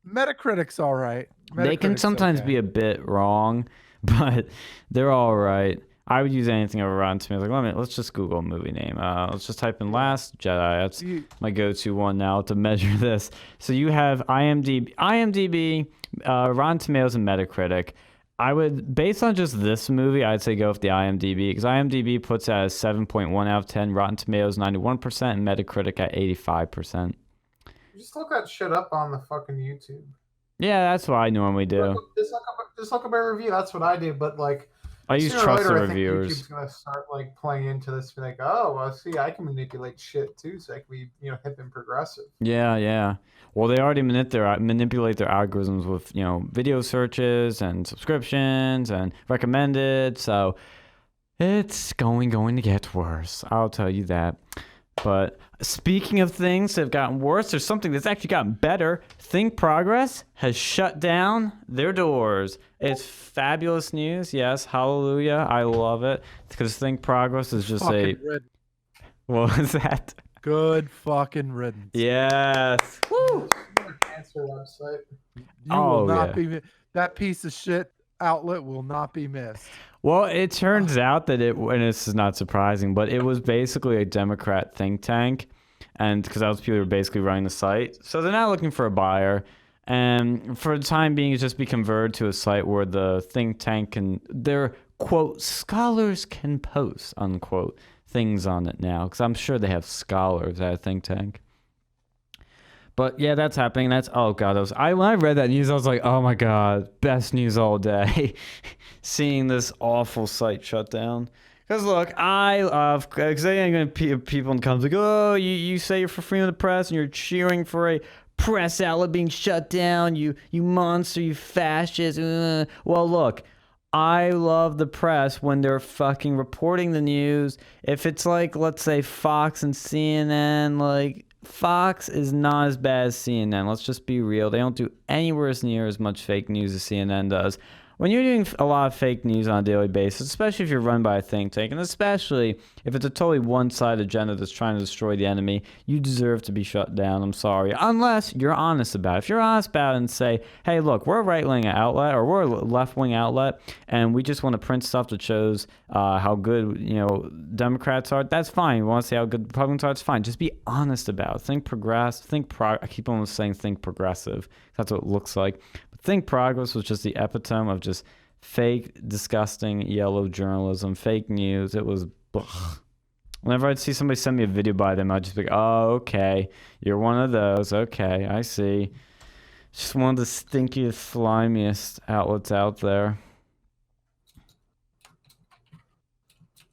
Metacritic's all right. They can sometimes be a bit wrong, but they're all right. I would use anything over Rotten Tomatoes. Like, let's just Google a movie name. Let's just type in Last Jedi. That's my go-to one now to measure this. So you have IMDb, Rotten Tomatoes, and Metacritic. I would, based on just this movie, I'd say go with the IMDb, because IMDb puts it as 7.1 out of 10, Rotten Tomatoes 91%, and Metacritic at 85%. Just look that shit up on the fucking YouTube. Yeah, that's what I normally do. Just look up a review. That's what I do. But like, I use trusted reviewers. YouTube's gonna start like playing into this, be like, oh, well, see, I can manipulate shit too, so I can be, hip and progressive. Yeah. Well, they already manipulate their algorithms with video searches and subscriptions and recommended. So it's going to get worse. I'll tell you that. But speaking of things that have gotten worse, there's something that's actually gotten better. Think Progress has shut down their doors. It's fabulous news. Yes, hallelujah. I love it. Because Think Progress is just what was that? Good fucking riddance. Yes. Woo! Cancer website. You will not be that piece of shit outlet will not be missed. Well, it turns out that and this is not surprising, but it was basically a Democrat think tank, and because those people were basically running the site, so they're now looking for a buyer. And for the time being, it's just be converted to a site where the think tank and their, quote, scholars can post, unquote, things on it now. Because I'm sure they have scholars at a think tank. But yeah, that's happening. That's, oh God, when I read that news, I was like, oh my God, best news all day. Seeing this awful site shut down. Because look, I love, because they ain't gonna people in the comments like, oh, you say you're for freedom of the press and you're cheering for a press outlet being shut down, you monster, you fascist. Well, look, I love the press when they're fucking reporting the news. If it's like, let's say Fox and CNN, like, Fox is not as bad as CNN. Let's just be real. They don't do anywhere near as much fake news as CNN does. When you're doing a lot of fake news on a daily basis, especially if you're run by a think tank, and especially if it's a totally one-sided agenda that's trying to destroy the enemy, you deserve to be shut down. I'm sorry. Unless you're honest about it. If you're honest about it and say, hey, look, we're a right-wing outlet or we're a left-wing outlet, and we just want to print stuff that shows how good, Democrats are, that's fine. You want to say how good Republicans are, it's fine. Just be honest about it. Think progressive. I keep on saying think progressive. That's what it looks like. Think Progress was just the epitome of just fake, disgusting, yellow journalism, fake news. It was, ugh. Whenever I'd see somebody send me a video by them, I'd just be like, oh, okay, you're one of those. Okay, I see. Just one of the stinkiest, slimiest outlets out there.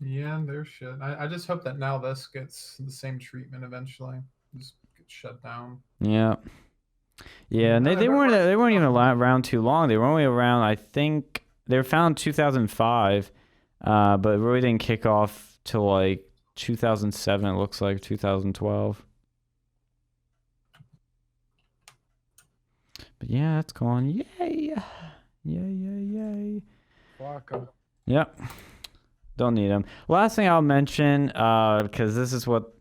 Yeah, there's shit. I just hope that now this gets the same treatment eventually. Just gets shut down. Yeah. Yeah, and they weren't even around too long. They were only around, I think, they were found in 2005, but it really didn't kick off till like 2007. It looks like 2012. But yeah, that's gone. Yay! Yay! Fuck 'em. Yep. Don't need them. Last thing I'll mention, because this is what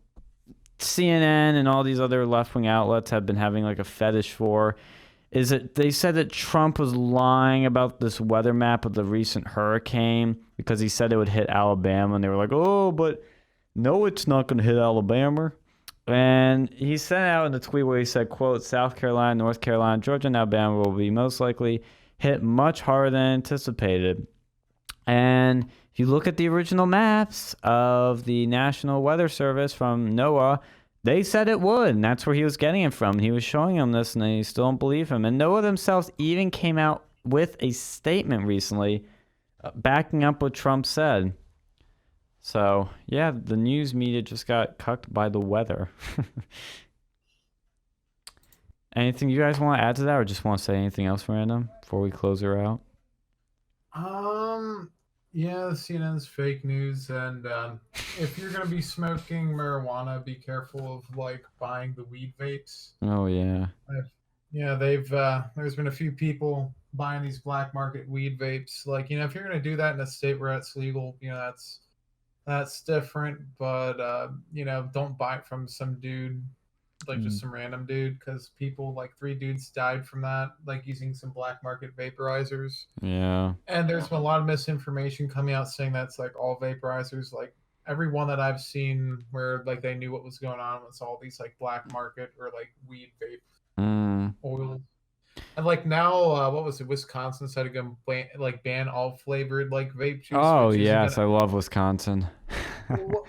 CNN and all these other left-wing outlets have been having like a fetish for, is that they said that Trump was lying about this weather map of the recent hurricane because he said it would hit Alabama, and they were like, oh, but no, it's not going to hit Alabama. And he sent out in a tweet where he said, quote, South Carolina, North Carolina, Georgia, and Alabama will be most likely hit much harder than anticipated. And if you look at the original maps of the National Weather Service from NOAA, they said it would, and that's where he was getting it from. He was showing them this, and they still don't believe him. And NOAA themselves even came out with a statement recently backing up what Trump said. So, yeah, the news media just got cucked by the weather. Anything you guys want to add to that, or just want to say anything else random before we close her out? Yeah, CNN's fake news, and if you're gonna be smoking marijuana, be careful of like buying the weed vapes. Oh yeah. Yeah, they've there's been a few people buying these black market weed vapes. Like, if you're gonna do that in a state where it's legal, that's different. But don't buy it from some dude, like just some random dude, because people, like 3 dudes died from that, like using some black market vaporizers. Yeah. And there's been a lot of misinformation coming out saying that's like all vaporizers. Like every one that I've seen where like they knew what was going on was all these like black market or like weed vape oils. And like now, what was it? Wisconsin said to go ban all flavored like vape juice. Oh yes, I love Wisconsin.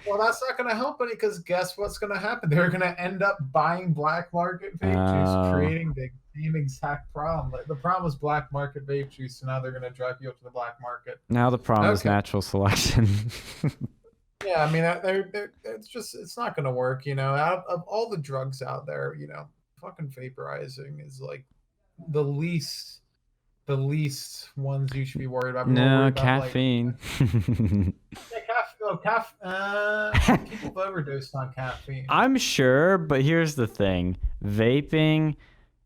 Well, that's not going to help any, because guess what's going to happen? They're going to end up buying black market vape juice, creating the same exact problem. Like, the problem was black market vape juice, so now they're going to drive you up to the black market. Now the problem is natural selection. Yeah, I mean, it's not going to work. Out of all the drugs out there, fucking vaporizing is like the least ones you should be worried about. No, caffeine. People overdose on caffeine. I'm sure, but here's the thing. Vaping,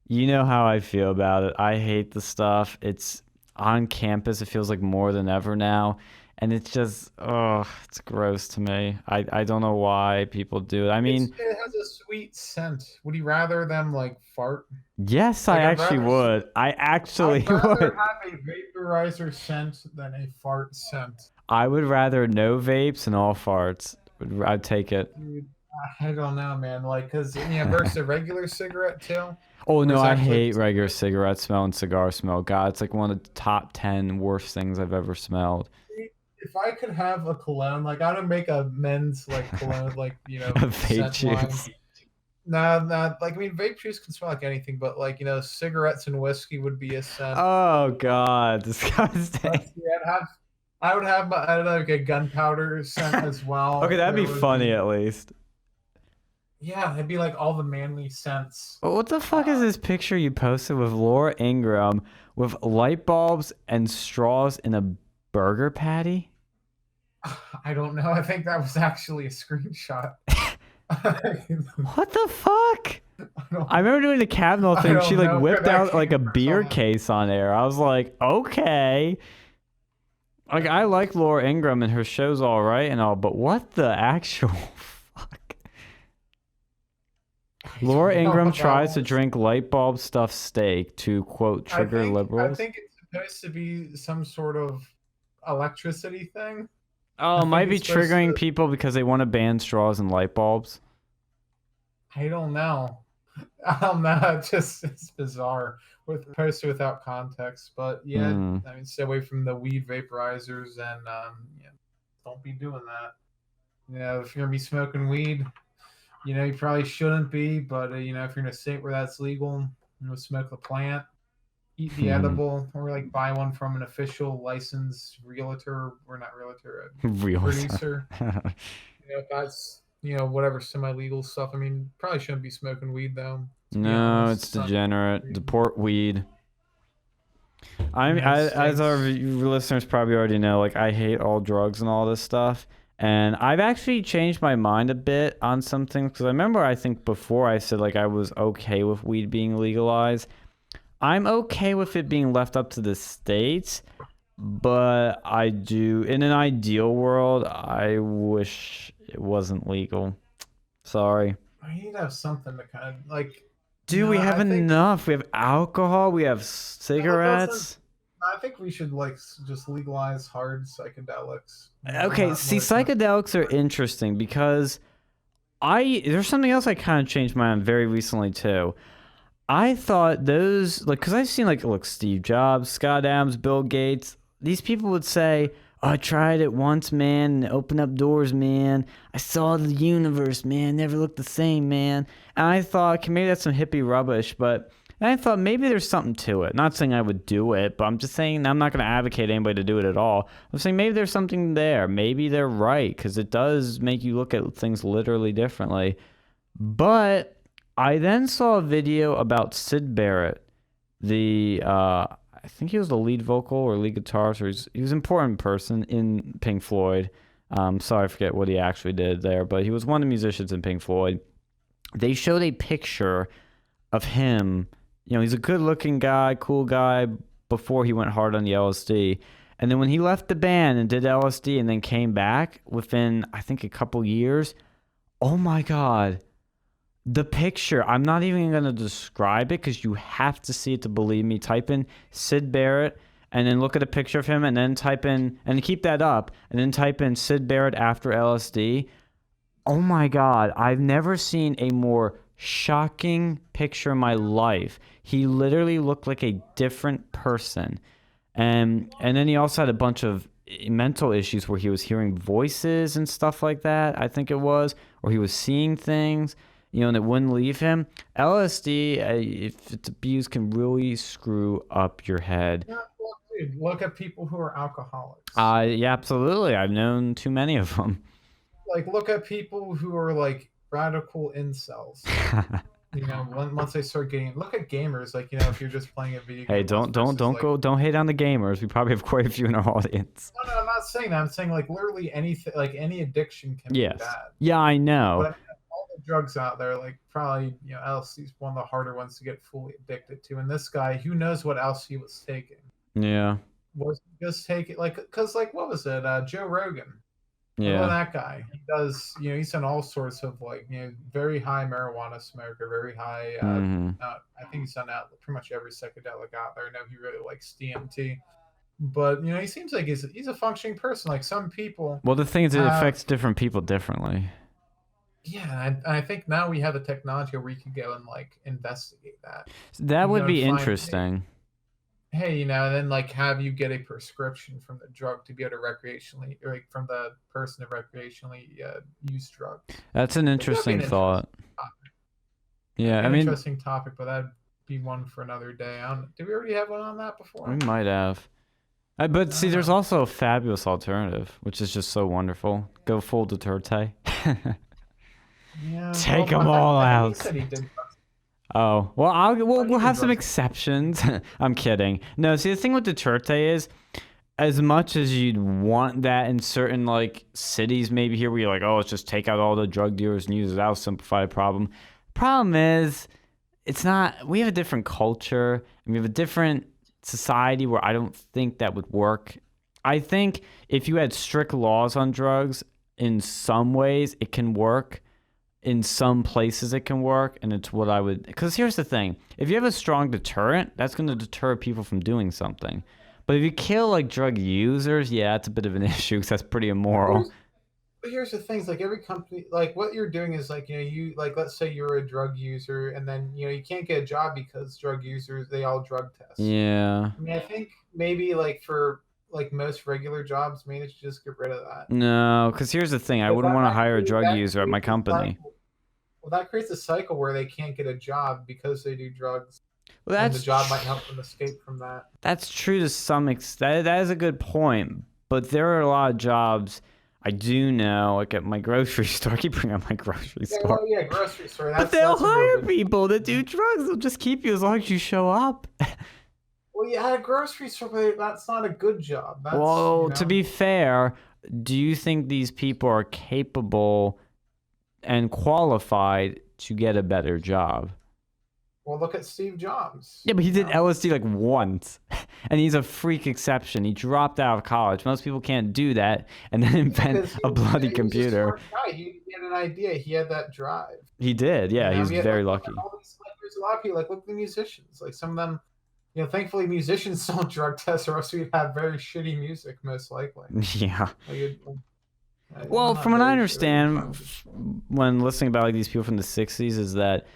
you know how I feel about it. I hate the stuff. It's on campus. It feels like more than ever now. And it's just, it's gross to me. I don't know why people do it. I mean, it has a sweet scent. Would you rather them like fart? Yes, I actually would. I'd rather have a vaporizer scent than a fart scent. I would rather no vapes and all farts. I'd take it. Dude, I don't know, man. Like, cause versus a regular cigarette too. Oh no, Whereas I actually, hate regular cigarette smell and cigar smell. God, it's like one of the top 10 worst things I've ever smelled. if I could have a cologne, like I would make a men's like cologne, like A vape scent line. juice. Nah. Like I mean, vape juice can smell like anything, but like cigarettes and whiskey would be a scent. Oh God, disgusting. Let's see, I would have like a gunpowder scent as well. Okay, that'd be There would funny at least. Yeah, it'd be like all the manly scents. But what the fuck is this picture you posted with Laura Ingraham with light bulbs and straws in a burger patty? I don't know. I think that was actually a screenshot. What the fuck? I remember doing the Kavanaugh thing. She like whipped out like a beer case on air. I was like, okay. Like I like Laura Ingraham and her show's all right and all, but what the actual fuck? Laura Ingraham tries to drink light bulb stuffed steak to quote trigger liberals. I think it's supposed to be some sort of electricity thing. Oh, it might be triggering people because they want to ban straws and light bulbs. I don't know. It's bizarre with posted without context. But yeah, I mean, stay away from the weed vaporizers and don't be doing that. If you're gonna be smoking weed, you probably shouldn't be. But if you're in a state where that's legal, smoke the plant, eat the edible, or like buy one from an official licensed realtor, or not realtor, producer. If that's whatever semi-legal stuff. I mean, probably shouldn't be smoking weed though. No, it's degenerate. Deport weed. As our listeners probably already know, like I hate all drugs and all this stuff. And I've actually changed my mind a bit on some things because I think before I said like I was okay with weed being legalized. I'm okay with it being left up to the states, but I do, in an ideal world, I wish it wasn't legal. Sorry. I need to have something to kind of like. Dude, we have enough. We have alcohol. We have cigarettes. I think we should like just legalize hard psychedelics. Okay, see, psychedelics are interesting because there's something else I kind of changed my mind very recently too. I thought those, like, because I've seen, like, look, Steve Jobs, Scott Adams, Bill Gates, these people would say, oh, I tried it once, man, and it opened up doors, man. I saw the universe, man, never looked the same, man. And I thought, okay, maybe that's some hippie rubbish, but and I thought maybe there's something to it. Not saying I would do it, but I'm just saying I'm not going to advocate anybody to do it at all. I'm saying maybe there's something there. Maybe they're right, because it does make you look at things literally differently. But I then saw a video about Syd Barrett, I think he was the lead vocal or lead guitarist, or he was an important person in Pink Floyd. Sorry, I forget what he actually did there, but he was one of the musicians in Pink Floyd. They showed a picture of him. He's a good-looking guy, cool guy, before he went hard on the LSD. And then when he left the band and did LSD and then came back within, I think, a couple years, oh my God. The picture, I'm not even going to describe it because you have to see it to believe me. Type in Syd Barrett and then look at a picture of him and then type in, and keep that up, and then type in Syd Barrett after LSD. Oh my God, I've never seen a more shocking picture in my life. He literally looked like a different person. And then he also had a bunch of mental issues where he was hearing voices and stuff like that, I think it was, or he was seeing things. And it wouldn't leave him. LSD, if it's abused, can really screw up your head. Yeah, well, dude, look at people who are alcoholics. Yeah, absolutely. I've known too many of them. Like, look at people who are like radical incels. Once they start getting, look at gamers. Like, if you're just playing a video game. Hey, don't hate on the gamers. We probably have quite a few in our audience. No, I'm not saying that. I'm saying like literally anything, like any addiction can be bad. Yeah, I know. But all the drugs out there, like probably LSD is one of the harder ones to get fully addicted to. And this guy, who knows what else he was taking? Yeah. Was he just taking because what was it? Joe Rogan. Yeah. That guy. He does. He's done all sorts of very high marijuana smoker, very high. I think he's done out pretty much every psychedelic out there. I know he really likes DMT. But he seems like he's a functioning person. Like some people. Well, the thing is, it affects different people differently. Yeah, and I think now we have the technology where we can go and like investigate that. That We would go and be find, interesting. hey, and then like have you get a prescription from the drug to be able to recreationally, or like from the person to recreationally use drugs. That's an I think that'd be interesting an thought. topic. Yeah, That'd I be an mean, interesting topic, but that'd be one for another day. Did we already have one on that before? we might have. But I see, don't there's know. also a fabulous alternative, which is just so wonderful. Go full Duterte. Yeah, Take well, them all I think he out. said he did. Oh, well, But he we'll did have some drugs. exceptions. I'm kidding. No, see, the thing with Duterte is, as much as you'd want that in certain like cities, maybe here where you're like, oh, let's just take out all the drug dealers and use it out, simplify the problem. Problem is, it's not. We have a different culture and we have a different society where I don't think that would work. I think if you had strict laws on drugs, in some ways it can work. In some places it can work, and it's what I would. Because here's the thing: if you have a strong deterrent, that's going to deter people from doing something. But if you kill like drug users, yeah, it's a bit of an issue because that's pretty immoral. But here's the things, like every company, like what you're doing is like, you like, let's say you're a drug user, and then you can't get a job because drug users, they all drug test. Yeah. I mean, I think maybe like for like most regular jobs, maybe they should just get rid of that. No, because here's the thing: I Because wouldn't want to hire a drug that user at my creates a company. cycle. Well, that creates a cycle where they can't get a job because they do drugs, Well, and the job might help them escape from that. that's true to some extent. That is a good point. But there are a lot of jobs I do know, like at my grocery store. I keep bringing up my grocery Yeah, store. well, yeah, grocery store. But they'll That's a real hire good. people to do drugs. They'll just keep you as long as you show up. Well, yeah, at a grocery store, but that's not a good job. That's Well, to be fair, do you think these people are capable and qualified to get a better job? Well, look at Steve Jobs. Yeah, but he did know? LSD like once, and he's a freak exception. He dropped out of college. Most people can't do that and then invent Because a bloody he was a computer. smart guy. He had an idea. He had that drive. He did, yeah. He was He had, very like, lucky. all these, like, there's a lot of people. Like, look at the musicians. Like some of them, thankfully musicians don't drug test, or else we'd have very shitty music, most likely. Yeah. Like, Well, not from what I very shitty, understand, but- when listening about like these people from the '60s, is that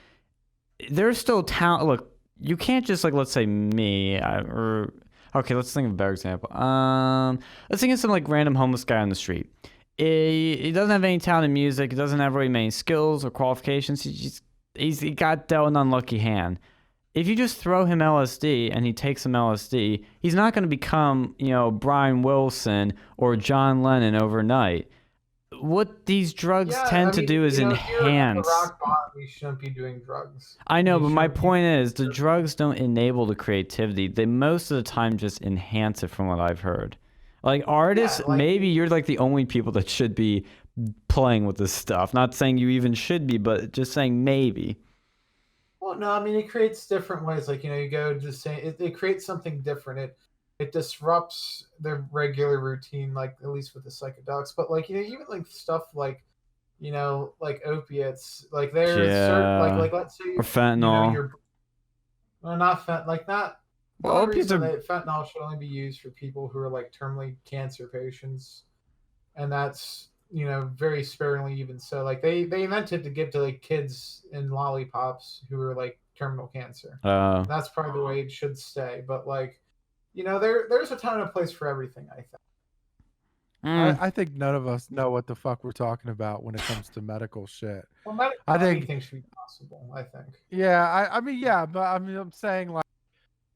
there's still talent. Look, you can't just like, let's say me, or okay, let's think of a better example. Let's think of some like random homeless guy on the street. He doesn't have any talent in music. He doesn't have really many skills or qualifications. He got dealt an unlucky hand. If you just throw him LSD and he takes some LSD, he's not going to become, Brian Wilson or John Lennon overnight. What these drugs tend to do is If you're at the enhance. rock bottom, you shouldn't be doing drugs. I know, You but my shouldn't be- point is the drugs don't enable the creativity. They most of the time just enhance it from what I've heard. Like artists, like- maybe you're like the only people that should be playing with this stuff. Not saying you even should be, but just saying maybe. Well, no, I mean it creates different ways. Like you go to say it creates something different. It disrupts the regular routine, like at least with the psychedelics. But like even like stuff like like opiates, like there's certain like let's say Or fentanyl. not like not. The Well, only opiates reason are- that fentanyl should only be used for people who are like terminally cancer patients, and that's very sparingly even so. Like they invented to give to like kids in lollipops who are like terminal cancer. That's probably the way it should stay. But like there's a time and a place for everything, I think. I think none of us know what the fuck we're talking about when it comes to medical shit. Well, I think- anything should be possible, I think. Yeah, I mean, yeah, but I mean, I'm saying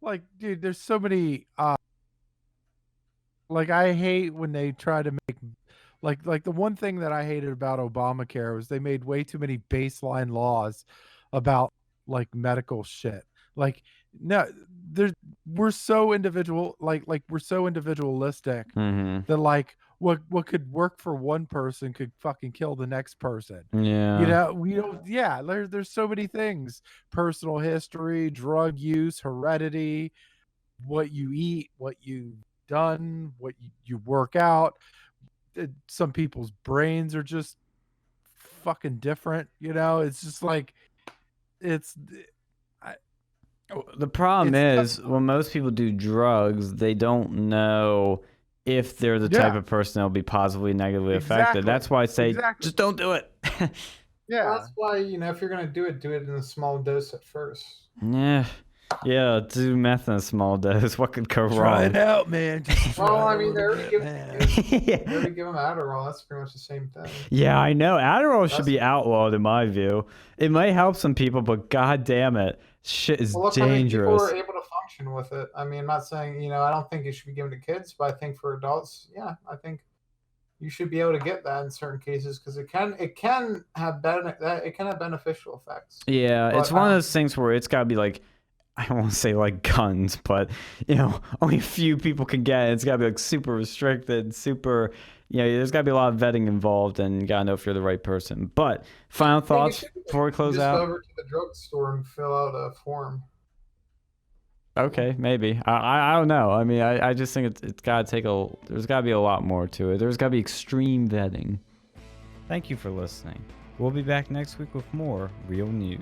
like, dude, there's so many. Like, I hate when they try to make, like the one thing that I hated about Obamacare was they made way too many baseline laws about like medical shit. Like, no, we're so individual, like we're so individualistic that like what could work for one person could fucking kill the next person. Yeah. We don't. Yeah, there's so many things: personal history, drug use, heredity, what you eat, what you've done, what you work out. Some people's brains are just fucking different. It's just like it's. The problem is when most people do drugs, they don't know if they're the type of person that will be positively, negatively affected. Exactly. That's why I say Exactly. just don't do it. Yeah. That's why, if you're gonna do it in a small dose at first. Yeah, do meth in a small dose. What could go Try it wrong? out, man. Just Well, try I it a mean, they little already bit, give man. them Adderall. That's pretty much the same thing. Yeah, I know. Adderall should That's- be outlawed in my view. It might help some people, but god damn it, shit is Well, look how many people dangerous. are able to function with it. I mean, I'm not saying, I don't think it should be given to kids, but I think for adults, yeah, I think you should be able to get that in certain cases because it can have beneficial effects. Yeah, But, it's one of those things where it's got to be like, I don't want to say like guns, but only a few people can get it. It's got to be like super restricted, super, there's got to be a lot of vetting involved, and you got to know if you're the right person. But final thoughts before we close just out? go over to the drugstore and fill out a form. Okay, maybe. I don't know. I mean, I just think it's got to there's got to be a lot more to it. There's got to be extreme vetting. Thank you for listening. We'll be back next week with more real news.